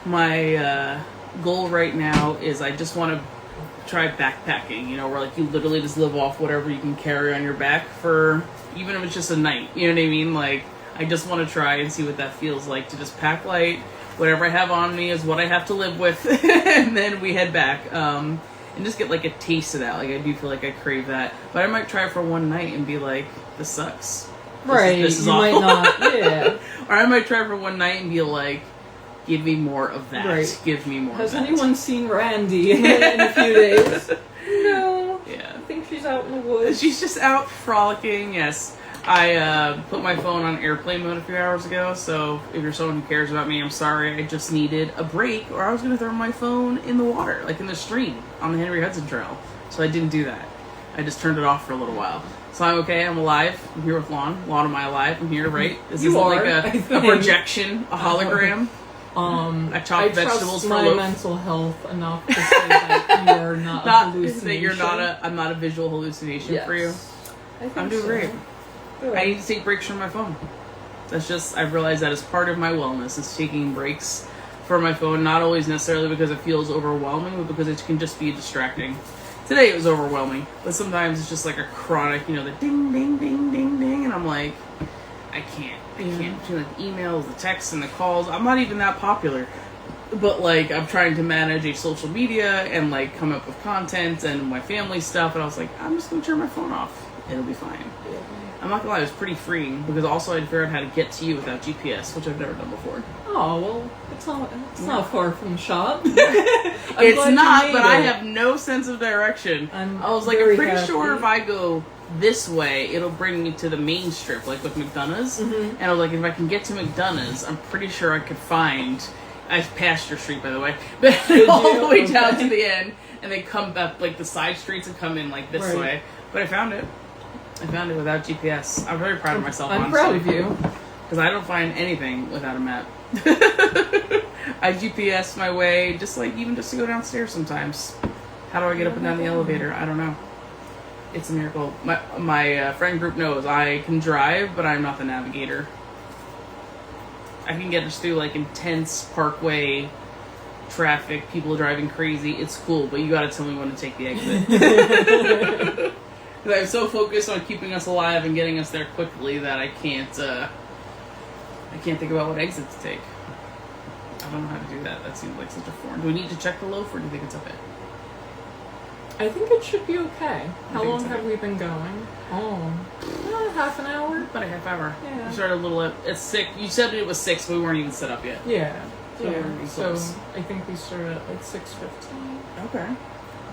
My goal right now is I just want to try backpacking, you know, where like you literally just live off whatever you can carry on your back for, even if it's just a night, you know what I mean? Like, I just want to try and see what that feels like to just pack light. Whatever I have on me is what I have to live with, and then we head back, and just get like a taste of that. Like, I do feel like I crave that, but I might try for one night and be like, this sucks. Right. This is you awful. might not. Yeah. Or I might try for one night and be like, give me more of that. Right. Give me more Has of that. anyone seen Randy in a few days? No. Yeah. I think she's out in the woods. She's just out frolicking, yes. I put my phone on airplane mode a few hours ago, so if you're someone who cares about me, I'm sorry. I just needed a break, or I was going to throw my phone in the water, like in the stream on the Henry Hudson Trail. So I didn't do that. I just turned it off for a little while. So I'm okay, I'm alive. I'm here with Lon. Lon, am I alive? I'm here, right? This You isn't are, like I a think. projection, a hologram. I chop vegetables trust for my loaf. mental health enough to say that you are not a hallucination. That you're not I'm not a visual hallucination for you. I think I'm doing so. great. Good. I need to take breaks from my phone. That's just, I've realized that is part of my wellness, is taking breaks from my phone, not always necessarily because it feels overwhelming, but because it can just be distracting. Today it was overwhelming, but sometimes it's just like a chronic, you know, the ding, ding, ding, ding, ding, and I'm like, I can't. Between like the emails, the texts, and the calls, I'm not even that popular. But like, I'm trying to manage a social media and like come up with content and my family stuff, and I was like, I'm just gonna turn my phone off. It'll be fine. I'm not gonna lie, it was pretty freeing because also I figured out how to get to you without GPS, which I've never done before. Oh well, it's not far from the shop. It's not, but I have no sense of direction. I was like, I'm pretty sure if I go this way, it'll bring me to the main strip, like with McDonough's. And I was like, if I can get to McDonough's, I'm pretty sure I could find. I passed your street, by the way, but all the way down to the end, and then come up like the side streets and come in like this way. But I found it. I found it without GPS. I'm very proud of myself. I'm honestly. proud of you because I don't find anything without a map. I GPS my way, just like even just to go downstairs sometimes. How do I get up and down the elevator? I don't know. It's a miracle. My friend group knows I can drive, but I'm not the navigator. I can get us through like intense parkway traffic, people driving crazy. It's cool, but you gotta tell me when to take the exit. Because I'm so focused on keeping us alive and getting us there quickly that I can't think about what exit to take. I don't know how to do that. That seems like such a foreign. Do we need to check the loaf, or do you think it's okay? I think it should be okay. How think long it's have okay. we been going? Half an hour. About a half hour. Yeah. We started a little at 6. You said it was 6, but we weren't even set up yet. Yeah. So we're gonna be So close. I think we started at like 6:15. Okay.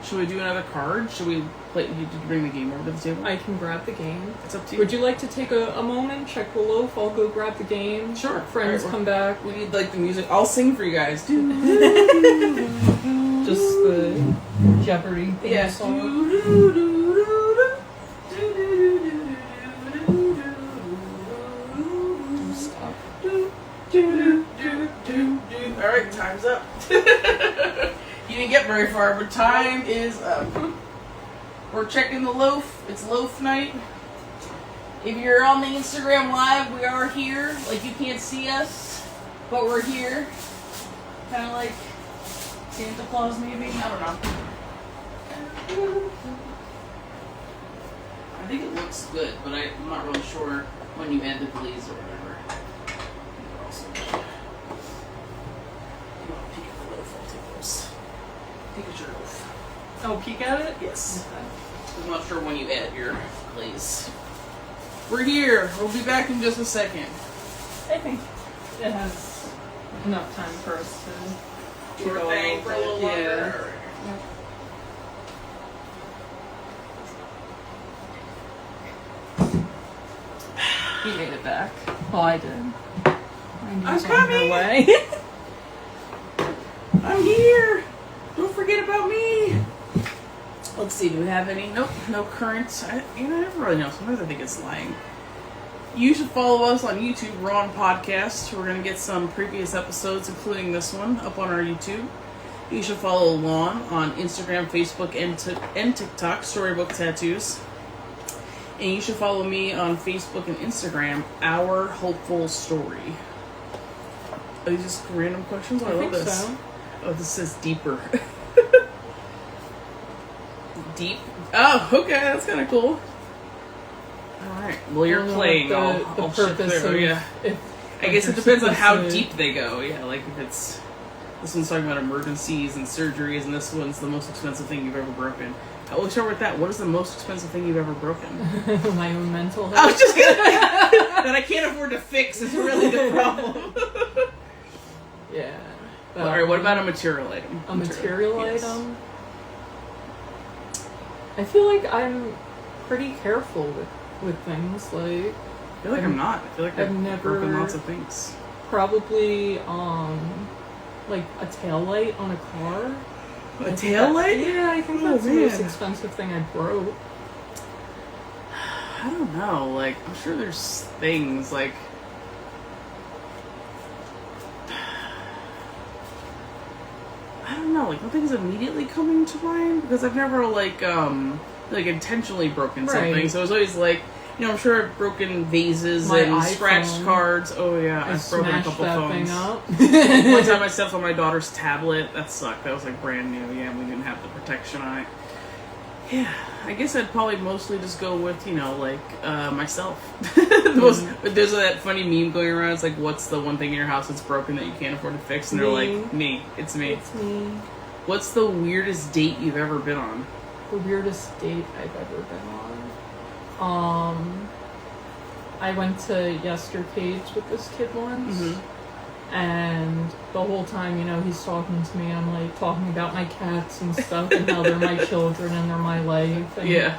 Should we do another card? Should we play? Did you bring the game over to the table? I can grab the game. It's up to you. Would you like to take a moment, check the loaf? I'll go grab the game. Sure. Friends Alright, come back. We need like the music. I'll sing for you guys. Just the Jeopardy theme Yeah. song. Stop. Alright, time's up. You didn't get very far, but time is up. We're checking the loaf. It's loaf night. If you're on the Instagram live, we are here. Like, you can't see us, but we're here. Kind of like Santa Claus, maybe? I don't know. I think it looks good, but I'm not really sure when you add the glaze or whatever. Also, if you want to peek at the loaf, I'll take those. Peek at your loaf. Oh, peek at it? Yes. Okay. I'm not sure when you add your glaze. We're here. We'll be back in just a second. I think it has enough time for us to Short go thing for a little longer. Yeah. You made it back. Well, I did. I'm coming. Way. I'm here. Don't forget about me. Let's see. Do we have any? Nope. No current. I never really know. Sometimes I think it's lying. You should follow us on YouTube. We're on podcast. We're gonna get some previous episodes, including this one, up on our YouTube. You should follow Lon on Instagram, Facebook, and TikTok. Storybook Tattoos. And you should follow me on Facebook and Instagram, Our Hopeful Story. Are these just random questions? Oh, I love think this. so. Oh, this says deeper. Deep? Oh, okay, that's kind of cool. Alright, well, you're playing. The I'll purpose shift through, of yeah. I guess it depends on how deep they go. Yeah, like if it's... This one's talking about emergencies and surgeries, and this one's the most expensive thing you've ever broken. We'll start with that. What is the most expensive thing you've ever broken? My own mental health. I was just gonna that I can't afford to fix is really the problem. Yeah. Alright, what about a material item? A material Yes. item? I feel like I'm pretty careful with things. Like, I feel like I'm not. I feel like I've never broken lots of things. Probably, like a taillight on a car. A taillight? Yeah, I think that's the most expensive thing I broke. I don't know. Like, I'm sure there's things like. I don't know. Like, nothing's immediately coming to mind because I've never like intentionally broken something. Right. So it's always like. I'm sure I've broken vases My and iPhone. scratched cards. Oh yeah, I've broken a Smashed couple that phones. thing up. One time I stepped on my daughter's tablet. That sucked. That was like brand new. Yeah, we didn't have the protection on it. Yeah, I guess I'd probably mostly just go with myself. There's that funny meme going around. It's like, what's the one thing in your house that's broken that you can't afford to fix? And they're like, me. It's me. It's me. What's the weirdest date you've ever been on? The weirdest date I've ever been on. I went to Yestercage with this kid once, and the whole time, he's talking to me, I'm like talking about my cats and stuff and how they're my children and they're my life. And Yeah.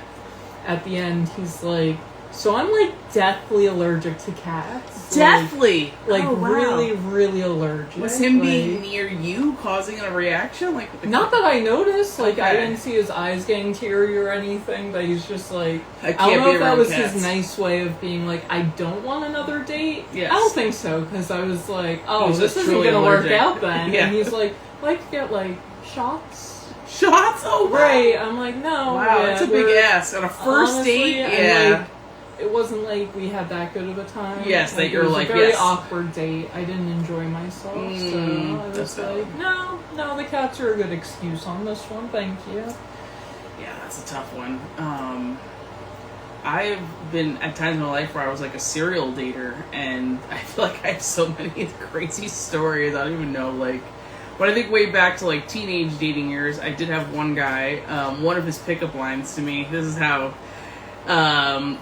at the end, he's like, so I'm like deathly allergic to cats. Deathly? Like Oh, wow. really, really allergic. Was him like, being near you causing a reaction? Like not that I noticed. Like, I Okay. didn't see his eyes getting teary or anything, but he's just like... I I can't don't know be if that around was cats. his nice way of being like, I don't want another date. Yes. I don't think so, because I was like, oh, He's this just isn't truly going to work allergic. out then. Yeah. And he's like, like to get, like, shots? Shots? Oh, wow. Right. I'm like, no. Wow, yeah, that's a big we're- ass. On a first honestly, date? and, Yeah. like, it wasn't like we had that good of a time. Yes, that it you're was like, a very yes. awkward date. I didn't enjoy myself, so I that's was valid. like, no, the cats are a good excuse on this one. Thank you. Yeah, that's a tough one. I've been at times in my life where I was like a serial dater, and I feel like I have so many crazy stories. I don't even know, like, when I think way back to like teenage dating years, I did have one guy, one of his pickup lines to me, this is how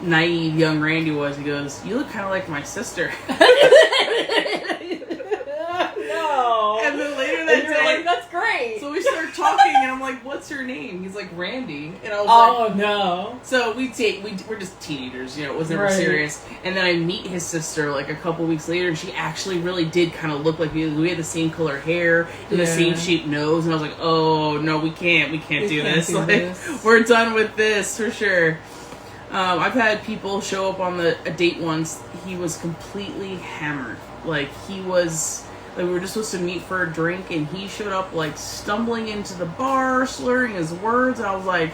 naive young Randy was. He goes, "You look kind of like my sister." No. And then later that And you're day, like, that's great. so we start talking, and I'm like, "What's your name?" He's like, "Randy," and I was like, no. so we date. We're just teenagers, you know. It was never Right. serious. And then I meet his sister like a couple weeks later, and she actually really did kind of look like me. We had the same color hair and the Yeah. same shaped nose, and I was like, "Oh no, we can't do can't this. do Like, this. we're done with this for sure." I've had people show up on a date once. He was completely hammered. Like he was. Like we were just supposed to meet for a drink, and he showed up like stumbling into the bar, slurring his words, and I was like,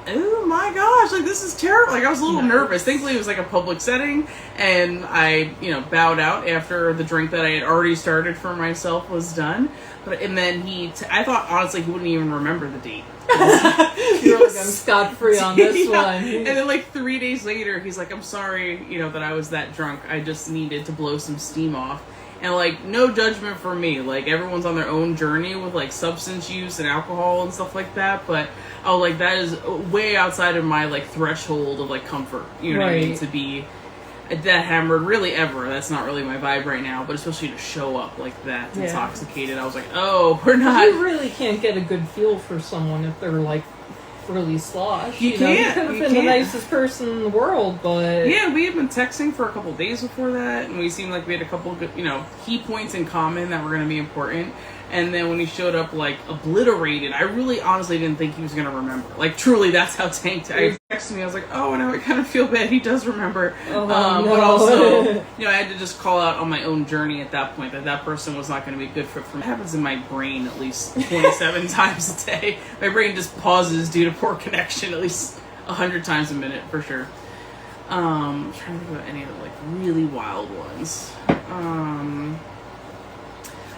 "Oh my gosh, like this is terrible." Like I was a little nervous. Thankfully it was like a public setting, and I, bowed out after the drink that I had already started for myself was done. And then I thought honestly he wouldn't even remember the date. You're like, I'm scot-free on this Yeah. one. And then like 3 days later, he's like, "I'm sorry, that I was that drunk. I just needed to blow some steam off." And, like, no judgment for me. Like, everyone's on their own journey with, like, substance use and alcohol and stuff like that. But, oh, like, that is way outside of my, like, threshold of, like, comfort. You know what I mean? To be that hammered, really ever. That's not really my vibe right now. But especially to show up like that, intoxicated. I was like, oh, we're not. You really can't get a good feel for someone if they're, like, really sloshed. You can't. He could have been the nicest person in the world, but... Yeah, we had been texting for a couple days before that, and we seemed like we had a couple good, key points in common that were going to be important. And then when he showed up, like, obliterated, I really honestly didn't think he was going to remember. Like, truly, that's how tanked I texted me. I was like, oh, now I kind of feel bad. He does remember. No. But also, I had to just call out on my own journey at that point that person was not going to be a good fit for me. It happens in my brain at least 27 times a day. My brain just pauses due to poor connection at least 100 times a minute, for sure. I'm trying to think about any of the, like, really wild ones.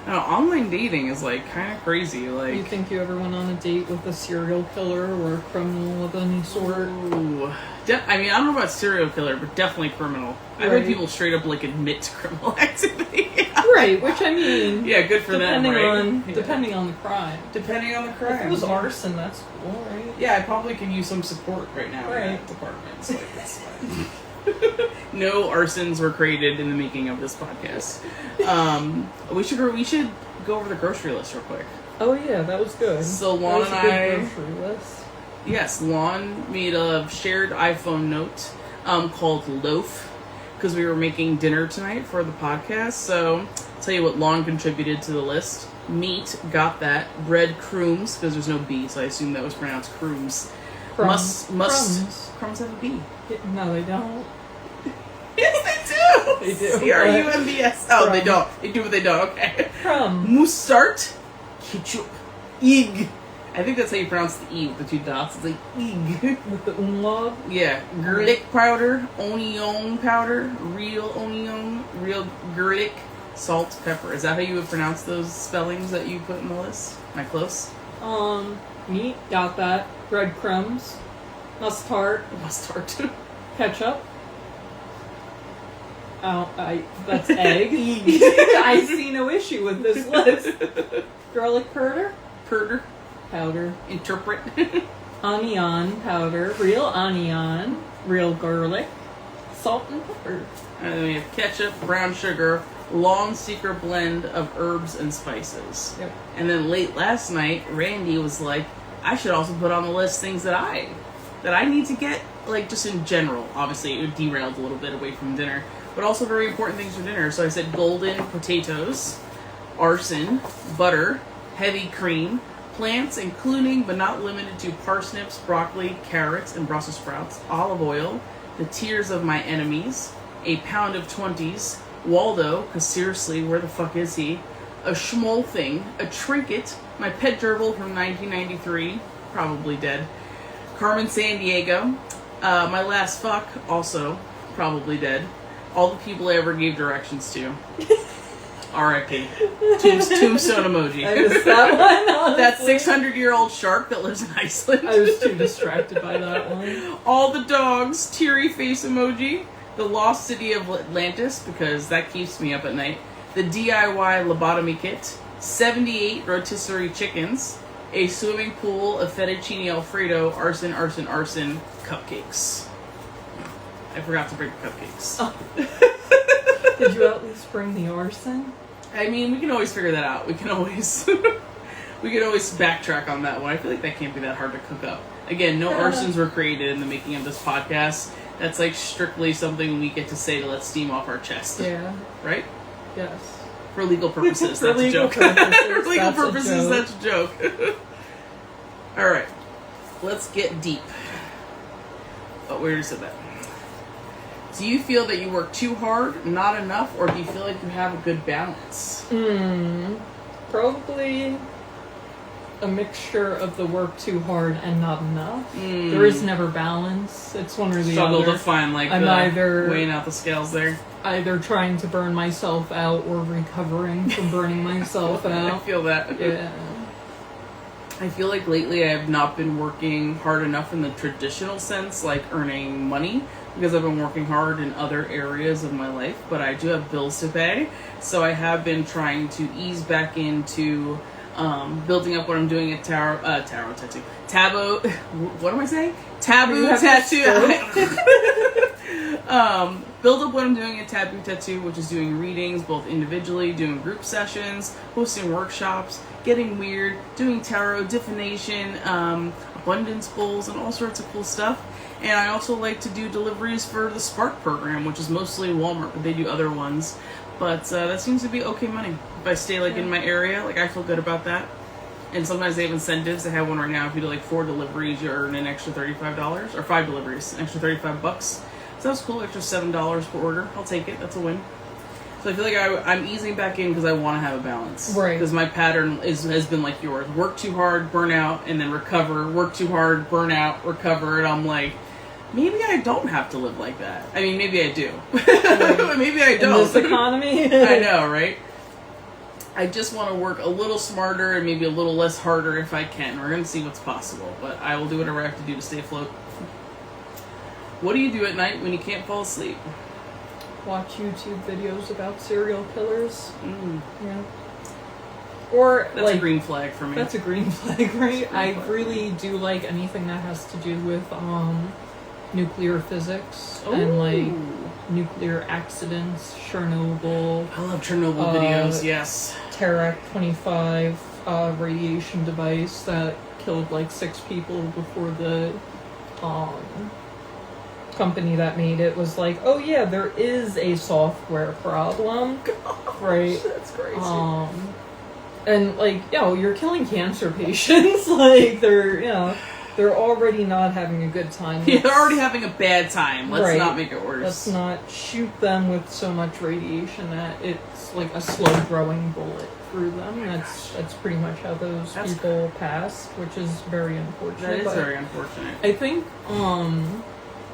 I don't know, online dating is, like, kind of crazy. Like, you think you ever went on a date with a serial killer or a criminal of any sort? Ooh. I mean, I don't know about serial killer, but definitely criminal. I've had people straight up, like, admit to criminal activity. Right, which I mean... Yeah, good for them, right? Depending on the crime. Depending on the crime. If it was arson, that's cool, right? Yeah, I probably could use some support right now in that department, so that's fine. No arsons were created in the making of this podcast. We should go over the grocery list real quick. Oh yeah, that was good. So Lon and I, grocery list. Yes, Lon made a shared iPhone note called LÖÖF because we were making dinner tonight for the podcast. So I'll tell you what Lon contributed to the list. Meat, got that. Bread crumbs, because there's no B, so I assume that was pronounced crooms. Crumbs. Crumbs have a B. No, they don't. Yes, they do. They do. C-R-U-M-B-S. Oh, they don't. They do, but they don't. Okay. Crumb. Mustard, ketchup, egg. I think that's how you pronounce the E with the two dots. It's like egg. With the umlaut? Yeah. Garlic powder, onion powder, real onion, real garlic, salt, pepper. Is that how you would pronounce those spellings that you put in the list? Am I close? Meat, got that. Breadcrumbs. Mustard. Mustard. Ketchup. That's egg. I see no issue with this list. Garlic powder. Interpret. Onion powder. Real onion. Real garlic. Salt and pepper. And then we have ketchup, brown sugar, long secret blend of herbs and spices. Yep. And then late last night, Randy was like, I should also put on the list things that I need to get, like, just in general. Obviously, it derailed a little bit away from dinner, but also very important things for dinner. So I said golden potatoes, arson, butter, heavy cream, plants including but not limited to parsnips, broccoli, carrots, and Brussels sprouts, olive oil, the tears of my enemies, a pound of 20s, Waldo, because seriously, where the fuck is he? A schmoll thing, a trinket, my pet gerbil from 1993, probably dead, Carmen Sandiego, my last fuck, also probably dead, all the people I ever gave directions to. R.I.P. Tombstone emoji. I missed that one, that 600-year-old shark that lives in Iceland. I was too distracted by that one. All the dogs, teary face emoji. The lost city of Atlantis, because that keeps me up at night. The DIY lobotomy kit. 78 rotisserie chickens. A swimming pool of fettuccine alfredo. Arson, cupcakes. I forgot to bring cupcakes. Oh. Did you at least bring the arson? I mean, we can always figure that out. We can always backtrack on that one. I feel like that can't be that hard to cook up. Again, no arsons were created in the making of this podcast. That's like strictly something we get to say to let steam off our chest. Yeah. Right? Yes. For legal purposes, For that's legal a joke. purposes, For legal that's purposes, that's a joke. Alright. Let's get deep. Oh, we already said that. Do you feel that you work too hard, not enough, or do you feel like you have a good balance? Probably a mixture of the work too hard and not enough. There is never balance. It's one or the other. Struggle to find, like, I'm either weighing out the scales there. Either trying to burn myself out or recovering from burning myself out. I feel that. Yeah. I feel like lately I have not been working hard enough in the traditional sense, like earning money. because I've been working hard in other areas of my life, but I do have bills to pay. So I have been trying to ease back into building up what I'm doing at Tarot Tattoo. What am I saying? Taboo Tattoo. Build up what I'm doing at Taboo Tattoo, which is doing readings, both individually, doing group sessions, hosting workshops, getting weird, doing tarot, divination, abundance bowls, and all sorts of cool stuff. And I also like to do deliveries for the Spark program, which is mostly Walmart, but they do other ones. But that seems to be okay money. If I stay in my area, I feel good about that. And sometimes they have incentives. They have one right now. If you do 4 deliveries, you earn an extra $35, or 5 deliveries, an extra $35. So that's cool, extra $7 per order. I'll take it. That's a win. So I feel like I'm easing back in because I want to have a balance. Right. Because my pattern has been like yours. Work too hard, burn out, and then recover. Work too hard, burn out, recover. And I'm like, maybe I don't have to live like that. I mean, maybe I do. But maybe I don't. In this economy? I know, right? I just want to work a little smarter and maybe a little less harder if I can. We're going to see what's possible. But I will do whatever I have to do to stay afloat. What do you do at night when you can't fall asleep? Watch YouTube videos about serial killers. Yeah. Or that's a green flag for me. That's a green flag, right? I really do like anything that has to do with nuclear physics and nuclear accidents, Chernobyl. I love Chernobyl videos, yes. Terac 25 radiation device that killed 6 people before the company that made it was like, oh yeah, there is a software problem. Gosh, right? That's crazy. And you're killing cancer patients. They're already not having a good time. Yeah, they're already having a bad time. Let's not make it worse. Let's not shoot them with so much radiation that it's like a slow growing bullet through them. That's pretty much how those people passed, which is very unfortunate. That is very unfortunate. I think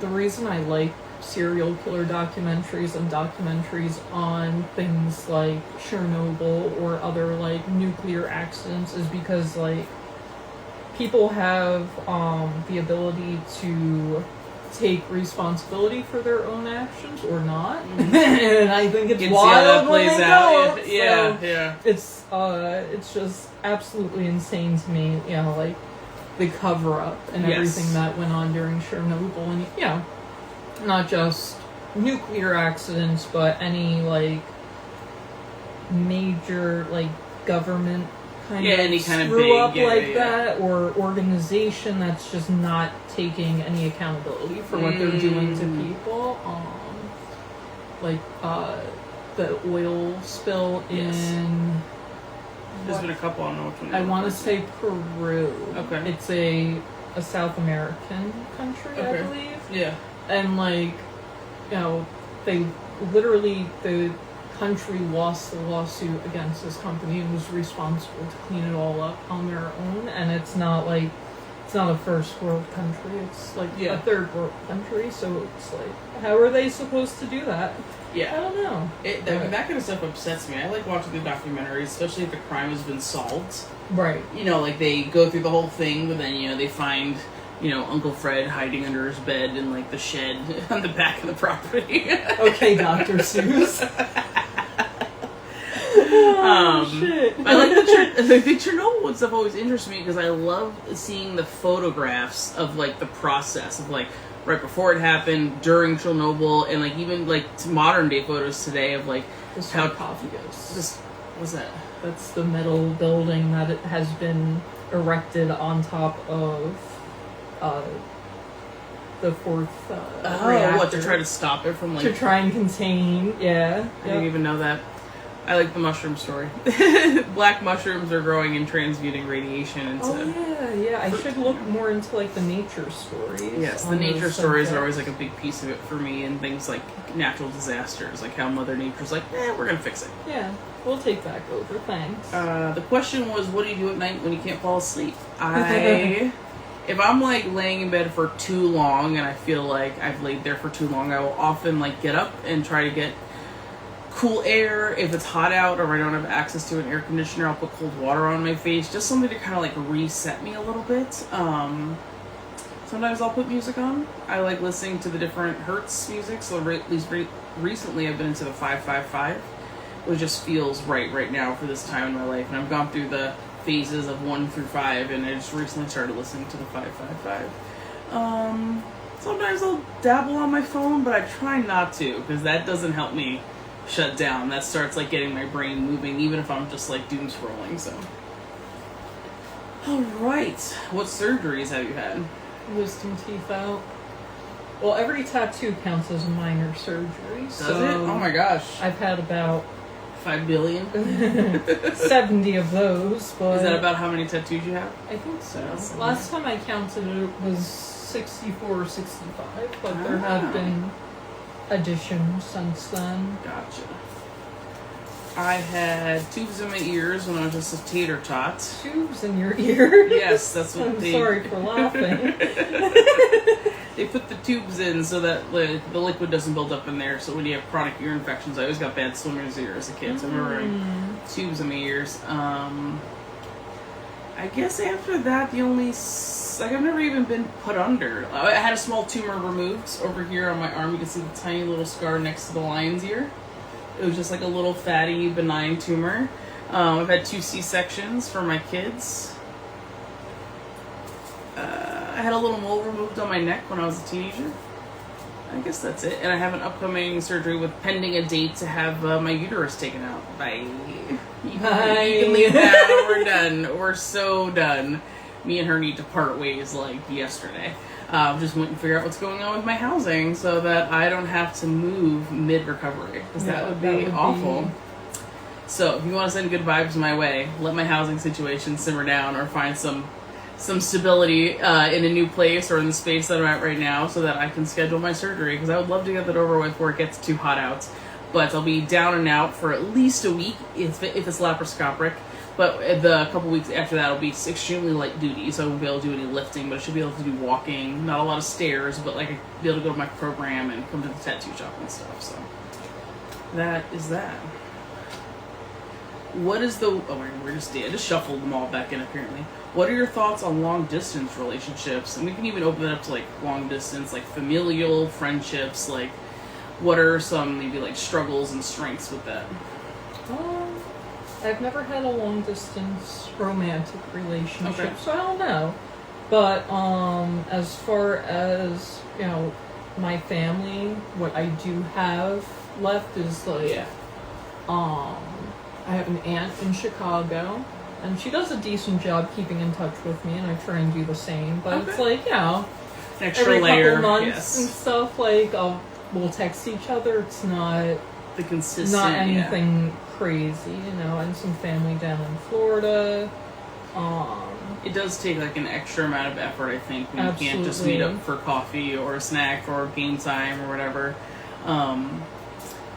the reason I like serial killer documentaries and documentaries on things like Chernobyl or other nuclear accidents is because people have the ability to take responsibility for their own actions or not. And I think it's wild when they don't. Yeah. It's just absolutely insane to me, the cover up and everything that went on during Chernobyl, and not just nuclear accidents, but any major government any kind of screw up big, that, or organization that's just not taking any accountability for what they're doing to people. The oil spill in. There's been a couple. I don't know which one. I want to say Peru. Okay. It's a South American country, I believe. Yeah. And they literally the country lost the lawsuit against this company and was responsible to clean it all up on their own. And it's not it's not a first world country. It's a third world country. So it's how are they supposed to do that? Yeah. I don't know. That kind of stuff upsets me. I like watching the documentaries, especially if the crime has been solved. Right. They go through the whole thing, but then, they find, Uncle Fred hiding under his bed in, the shed on the back of the property. Okay, Dr. Seuss. Shit. I like the Chernobyl and stuff always interests me because I love seeing the photographs of, the process of, right before it happened, during Chernobyl, and even modern day photos today of the sarcophagus. What's that? That's the metal building that it has been erected on top of the fourth reactor. What, to try to stop it from to try and contain? Yeah, I didn't even know that. I like the mushroom story. Black mushrooms are growing and transmuting radiation into. Yeah. I should look more into the nature stories. Yes, the nature stories are always a big piece of it for me, and things like natural disasters, how Mother Nature's we're gonna fix it. Yeah, we'll take back over. Thanks. The question was, what do you do at night when you can't fall asleep? If I'm laying in bed for too long and I feel like I've laid there for too long, I will often get up and try to get cool air. If it's hot out or I don't have access to an air conditioner, I'll put cold water on my face, just something to kind of reset me a little bit. Sometimes I'll put music on. I like listening to the different hertz music, so at least recently I've been into the 555, which just feels right now for this time in my life. And I've gone through the phases of 1 through 5, and I just recently started listening to the 555. Sometimes I'll dabble on my phone, but I try not to, because that doesn't help me shut down. That starts like getting my brain moving, even if I'm just like doom scrolling. So, all right, what surgeries have you had? Wisdom teeth out. Well, every tattoo counts as a minor surgery. Does it? Oh my gosh. I've had about 5 billion? 70 of those, but... Is that about how many tattoos you have? I think so. Yes. Last time I counted it was 64 or 65, but there have been additions since then. Gotcha. I had tubes in my ears when I was just a tater tot. Tubes in your ears? Yes, that's what I'm sorry for laughing. They put the tubes in so that the liquid doesn't build up in there. So when you have chronic ear infections, I always got bad swimmer's ear as a kid. So I remember wearing tubes in my ears. I guess after that, the only... Like, I've never even been put under. I had a small tumor removed over here on my arm. You can see the tiny little scar next to the lion's ear. It was just like a little fatty, benign tumor. I've had 2 C-sections for my kids. I had a little mole removed on my neck when I was a teenager. I guess that's it. And I have an upcoming surgery with pending a date to have my uterus taken out. Bye. You can leave now. We're done. We're so done. Me and her need to part ways like yesterday. Just went and figure out what's going on with my housing so that I don't have to move mid-recovery, because that would be awful. So if you want to send good vibes my way, let my housing situation simmer down, or find some stability in a new place or in the space that I'm at right now so that I can schedule my surgery, because I would love to get that over with before it gets too hot out. But I'll be down and out for at least a week if it's laparoscopic. But the couple weeks after that will be extremely light duty, so I won't be able to do any lifting, but I should be able to do walking. Not a lot of stairs, but like I'll be able to go to my program and come to the tattoo shop and stuff. So that is that. What is the... Oh, I just shuffled them all back in, apparently. What are your thoughts on long-distance relationships? And we can even open it up to, like, long-distance, like, familial friendships. Like, what are some, maybe, like, struggles and strengths with that? I've never had a long-distance romantic relationship, Okay. so I don't know. But, as far as, you know, my family, what I do have left is, like, I have an aunt in Chicago, and she does a decent job keeping in touch with me, and I try and do the same. But it's like, you know, An extra every layer, couple months yes. and stuff, like, we'll text each other. It's not The consistent, not anything crazy, you know, and some family down in Florida. It does take like an extra amount of effort, I think, when you can't just Absolutely. meet up for coffee or a snack or game time or whatever.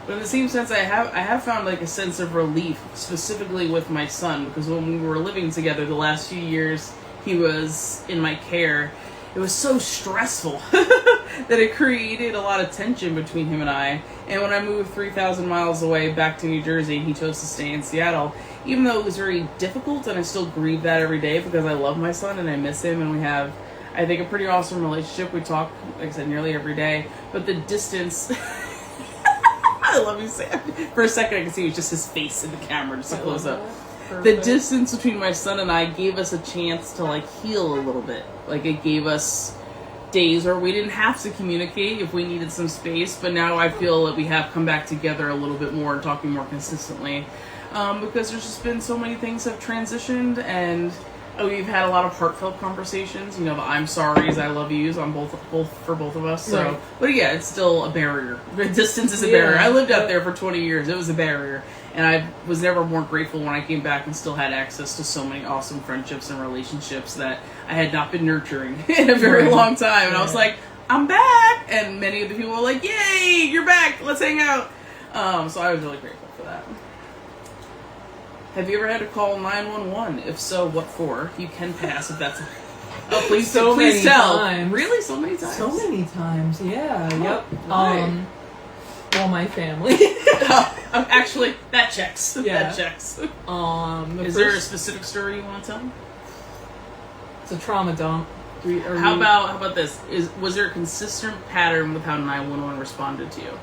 But in the same sense, I have found like a sense of relief, specifically with my son, because when we were living together the last few years, he was in my care. It was so stressful that it created a lot of tension between him and I. And when I moved 3,000 miles away back to New Jersey, he chose to stay in Seattle. Even though it was very difficult, and I still grieve that every day because I love my son and I miss him, and we have, I think, a pretty awesome relationship. We talk, like I said, nearly every day. But the distance... I love you, Sam. For a second, I could see it was just his face in the camera, just a close up. The distance between my son and I gave us a chance to like heal a little bit. Like it gave us days where we didn't have to communicate if we needed some space, but now I feel that we have come back together a little bit more and talking more consistently, because there's just been so many things have transitioned, and we've had a lot of heartfelt conversations. You know, the I'm sorry's, I love you's on both for both of us. So, Right. But yeah, it's still a barrier. Distance is a barrier. I lived out there for 20 years. It was a barrier. And I was never more grateful when I came back and still had access to so many awesome friendships and relationships that I had not been nurturing in a very long time. And I was like, I'm back! And many of the people were like, yay, you're back, let's hang out. So I was really grateful for that. Have you ever had to call 911? If so, what for? You can pass if that's... Oh, please, So please many tell. times. Really? So many times? So many times, yeah. Oh, Yep. right. Well, my family. Actually, that checks. Yeah. That checks. The Is there a specific story you want to tell? It's a trauma dump. How about this? Was there a consistent pattern with how 911 responded to you?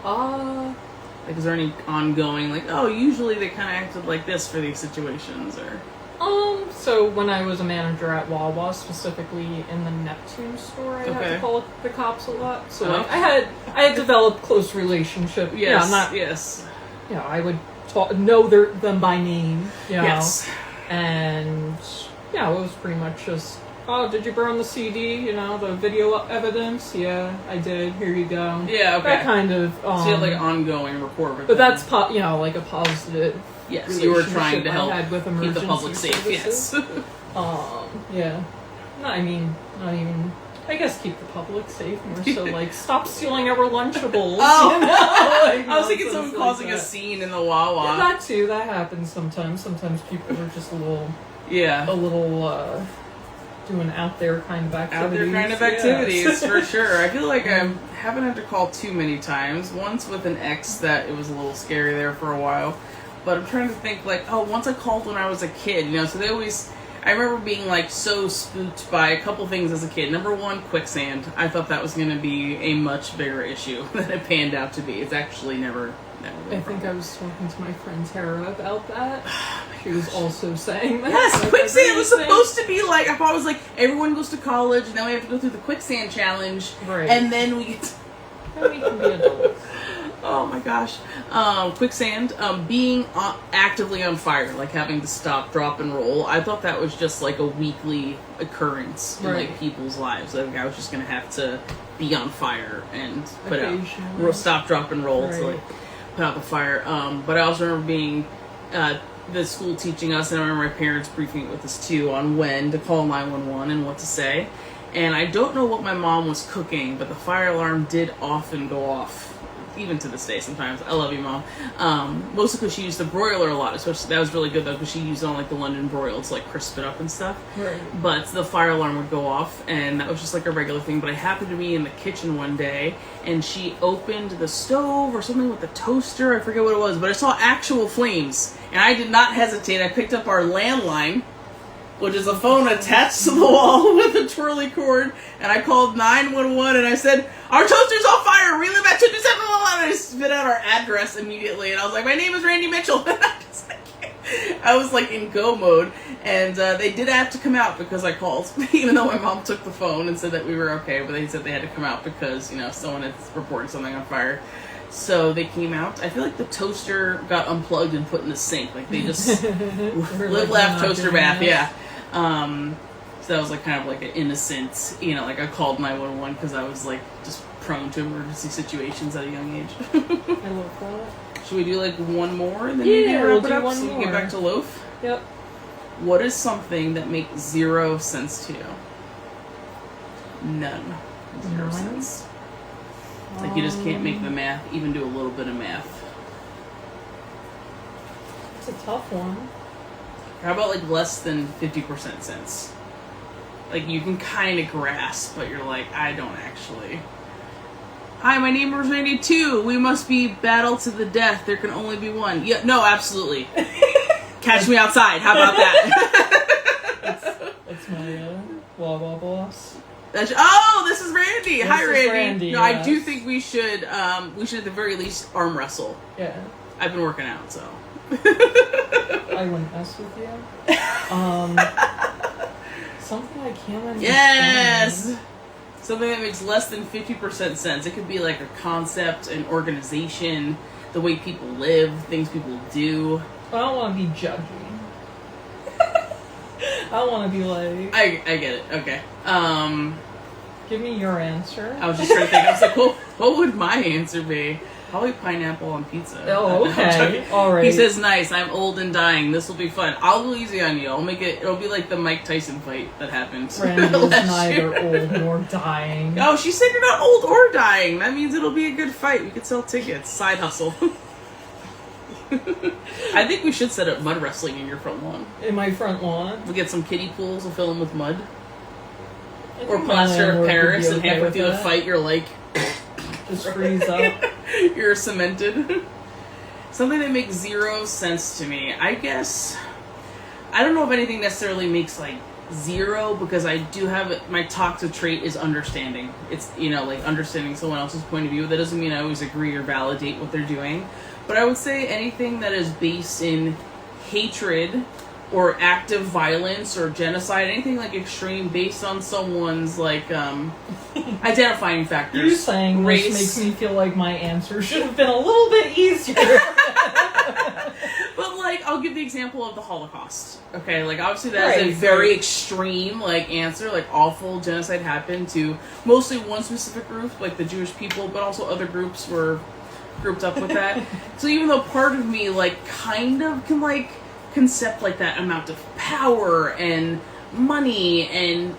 Like, is there any ongoing, like, oh, usually they kind of acted like this for these situations, or? So when I was a manager at Wawa, specifically in the Neptune store, I had to call the cops a lot. So like, I had developed close relationship. Yes. I would know them by name. You know? Yes. And yeah, it was pretty much just, oh, did you burn the CD? You know, the video evidence? Yeah, I did. Here you go. Yeah, okay. That kind of. So you had like an ongoing rapport with but them. that's like a positive. Yes, you were trying to help keep the public safe. Services. Yes. Yeah. No, I mean, not even. I guess keep the public safe. More so like stop stealing our Lunchables. Oh, you know? Like, I was thinking someone causing a scene in the Wawa. Yeah, that too. That happens sometimes. Sometimes people are just a little doing out there kind of activities. For sure. I feel like I haven't had to call too many times. Once with an ex that it was a little scary there for a while. But I'm trying to think, like, once I called when I was a kid, you know, so I remember being, like, so spooked by a couple things as a kid. Number one, quicksand. I thought that was going to be a much bigger issue than it panned out to be. It's actually never been I think I was talking to my friend Tara about that. She was also saying that. Yes, like, quicksand was supposed to be like, I thought it was like, everyone goes to college, and then we have to go through the quicksand challenge, and then we get then we can be adults. Oh my gosh. Quicksand, being actively on fire, like having to stop, drop, and roll. I thought that was just like a weekly occurrence in like people's lives. Like I was just gonna have to be on fire and put out, stop, drop, and roll to like put out the fire. But I also remember being the school teaching us, and I remember my parents briefing with us too on when to call 911 and what to say. And I don't know what my mom was cooking, but the fire alarm did often go off. Even to this day, sometimes. I love you, Mom. Mostly because she used the broiler a lot. Especially that was really good though, because she used it on like the London broil to like crisp it up and stuff. Right. But the fire alarm would go off, and that was just like a regular thing. But I happened to be in the kitchen one day, and she opened the stove or something with the toaster. I forget what it was, but I saw actual flames, and I did not hesitate. I picked up our landline, which is a phone attached to the wall with a twirly cord, and I called 911 and I said, our toaster's on fire, we live at 22711, and I spit out our address immediately, and I was like, my name is Randy Mitchell. I was like in go mode, and they did have to come out because I called, even though my mom took the phone and said that we were okay, but they said they had to come out because, you know, someone had reported something on fire. So they came out. I feel like the toaster got unplugged and put in the sink. Like they just live, laugh, toaster bath. Yeah. So that was like kind of like an innocent, you know, like I called 911 because I was like just prone to emergency situations at a young age. I love that. Should we do like one more and then maybe wrap it up so we can get back to LÖÖF? Yep. What is something that makes 0 sense to you? None. 0 sense. Like you just can't make the math, even do a little bit of math. It's a tough one. How about like less than 50% sense? Like you can kind of grasp, but you're like, I don't actually. Hi, my name is Randy too. We must be battle to the death. There can only be one. Yeah, no, absolutely. Catch me outside. How about that? That's my Wawa boss. This is Randy. Hi, Randy. No, yes. I do think we should at the very least arm wrestle. Yeah. I've been working out, so. I wouldn't mess with you. Something I can't understand. Yes! Something that makes less than 50% sense. It could be like a concept, an organization, the way people live, things people do. I don't want to be judgy. I want to be like... I get it. Okay. Give me your answer. I was just trying to think. I was like, what would my answer be? Probably pineapple on pizza. Oh, okay. All right. He says, nice, I'm old and dying. This will be fun. I'll go easy on you. I'll make it, it'll be like the Mike Tyson fight that happened. Randy is neither old nor dying. Oh, she said you're not old or dying. That means it'll be a good fight. We could sell tickets. Side hustle. I think we should set up mud wrestling in your front lawn. In my front lawn? We'll get some kiddie pools. We'll fill them with mud. Or plaster of Paris, and halfway through the fight, you're like... Just freeze up. You're cemented. Something that makes 0 sense to me. I guess... I don't know if anything necessarily makes, like, 0 because I do have my toxic trait is understanding. It's, like understanding someone else's point of view. That doesn't mean I always agree or validate what they're doing. But I would say anything that is based in hatred or active violence or genocide, anything like extreme based on someone's like identifying factors. You saying race. This makes me feel like my answer should have been a little bit easier. But like, I'll give the example of the Holocaust. Okay, like obviously that is a Right, very right. extreme like answer. Like awful genocide happened to mostly one specific group, like the Jewish people, but also other groups were grouped up with that. So even though part of me like kind of can like concept like that amount of power and money and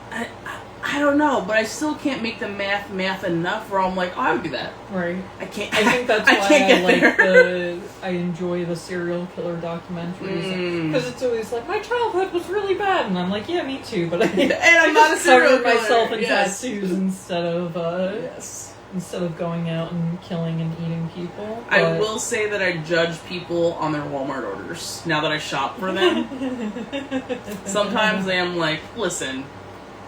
I don't know, but I still can't make the math enough where I'm like, oh, I would do that. Right. I can't. I think that's I why can't get I enjoy the serial killer documentaries because it's always like my childhood was really bad, and I'm like, yeah, me too, but And I'm not a serial covered myself killer. in Yes. tattoos Yes. instead of going out and killing and eating people. I but- will say that I judge people on their Walmart orders now that I shop for them. Sometimes I am like, listen,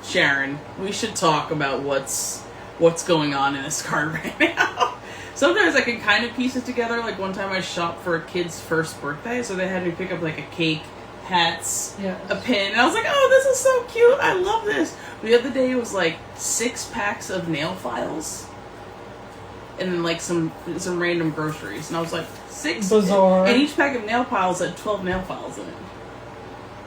Sharon, we should talk about what's going on in this cart right now. Sometimes I can kind of piece it together. Like one time I shopped for a kid's first birthday, so they had me pick up like a cake, hats, Yes. a pin, and I was like, oh, this is so cute. I love this. The other day it was like 6 packs of nail files. And then like some random groceries, and I was like 6 Bizarre. and each pack of nail files had 12 nail files in it.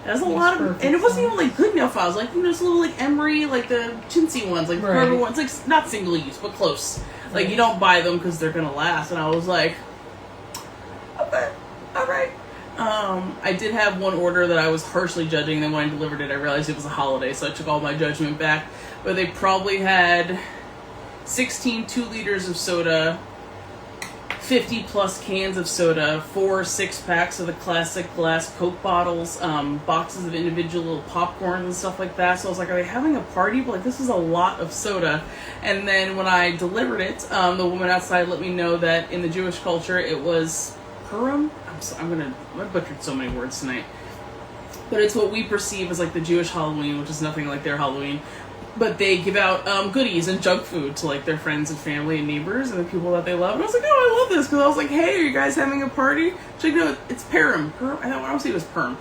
That's a Makes lot of, perfect and it wasn't sense. even like good nail files, like just little like emery, like the chintzy ones, like the Right. rubber ones, like not single use but close. Like Right. you don't buy them because they're gonna last. And I was like, okay, all right. I did have one order that I was harshly judging, and then when I delivered it, I realized it was a holiday, so I took all my judgment back. But they probably had 16 2-liters of soda, 50 plus cans of soda, 4 6-packs of the classic glass Coke bottles, boxes of individual little popcorn and stuff like that. So I was like, are they having a party? But like, this is a lot of soda. And then when I delivered it, the woman outside let me know that in the Jewish culture it was Purim. I butchered so many words tonight. But it's what we perceive as like the Jewish Halloween, which is nothing like their Halloween. But they give out goodies and junk food to like their friends and family and neighbors and the people that they love. And I was like, oh, I love this, because I was like, hey, are you guys having a party? She's like, no, it's Purim. I don't say it was Perm.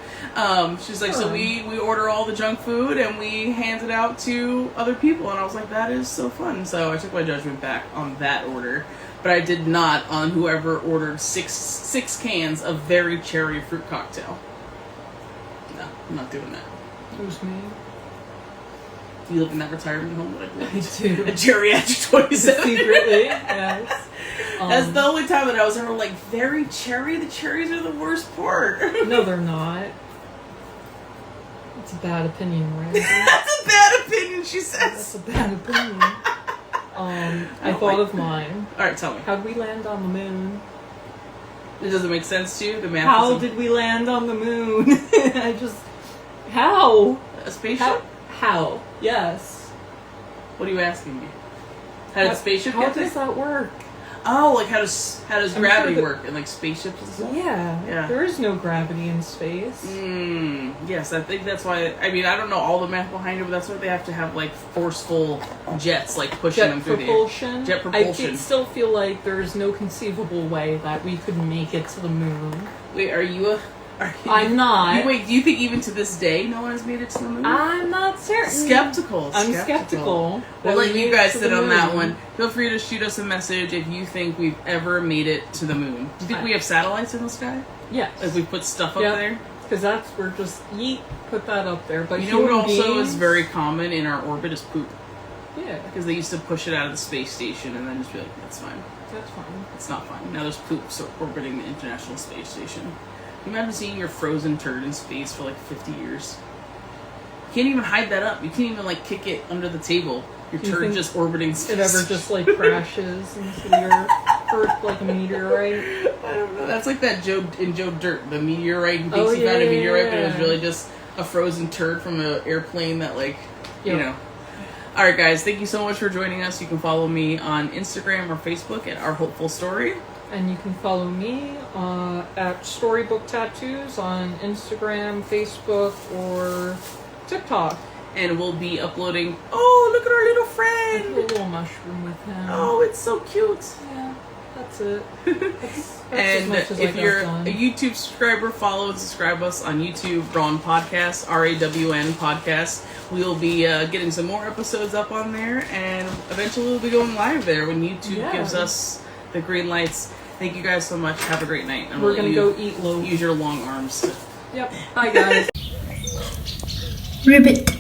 She's like, so we order all the junk food and we hand it out to other people. And I was like, that is so fun. So I took my judgment back on that order. But I did not on whoever ordered six cans of very cherry fruit cocktail. No, I'm not doing that. It was me. You live in that retirement home that I I lived do. at geriatric 27. Secretly, yes. That's the only time that I was ever like, very cherry? The cherries are the worst part. No, they're not. It's a bad opinion, Randy. That's a bad opinion, she That's says. a bad opinion. I thought of mine. Alright, tell me. How'd we land on the moon? It doesn't make sense to you? The math How is did we land on the moon? How? a spaceship? How? Yes. What are you asking me? How did the spaceship How get there? does that work? Oh, like how does I'm gravity sure work in like spaceships and stuff? Yeah. Yeah. There is no gravity in space. Yes, I think that's why. I mean, I don't know all the math behind it, but that's why they have to have like forceful jets, like pushing them Jet through propulsion. jet propulsion. I still feel like there is no conceivable way that we could make it to the moon. Wait, are you a? Are you, I'm not. Wait, do you think even to this day no one has made it to the moon? I'm not certain. Skeptical. I'm skeptical. We'll that let we you made it guys to sit the on that moon. one. Feel free to shoot us a message if you think we've ever made it to the moon. Do you think we have satellites in the sky? Yes. Like we put stuff up Yep. there? Because that's, we're just, yeet, put that up there. But You know what human also beings, is very common in our orbit is poop. Yeah, Because they used to push it out of the space station and then just be like, that's fine. that's fine. It's not fine. Now there's poop orbiting the International Space Station. Can you imagine seeing your frozen turd in space for like 50 years? You can't even hide that up. You can't even like kick it under the table. Your Do you turd think just orbiting space. It ever just like crashes into the earth like a meteorite? I don't know. That's like that Joe Dirt, the meteorite. He thinks Oh, he found a yeah, meteorite, but it was yeah. really just a frozen turd from an airplane that, like, you Yep. know. All right, guys. Thank you so much for joining us. You can follow me on Instagram or Facebook at Our Hopeful Story. And you can follow me at Storybook Tattoos on Instagram, Facebook, or TikTok. And we'll be uploading. Oh, look at our little I friend! put a little mushroom with him. Oh, it's so cute. Yeah, that's it. That's as And much as I if got you're done. a YouTube subscriber, follow and subscribe us on YouTube, Rawn Podcast, RAWN Podcast. We'll be getting some more episodes up on there, and eventually we'll be going live there when YouTube Yeah. gives us the green lights. Thank you guys so much. Have a great night. And We're we'll gonna go eat loaf. use your long arms. Yep. Bye, guys. Ribbit.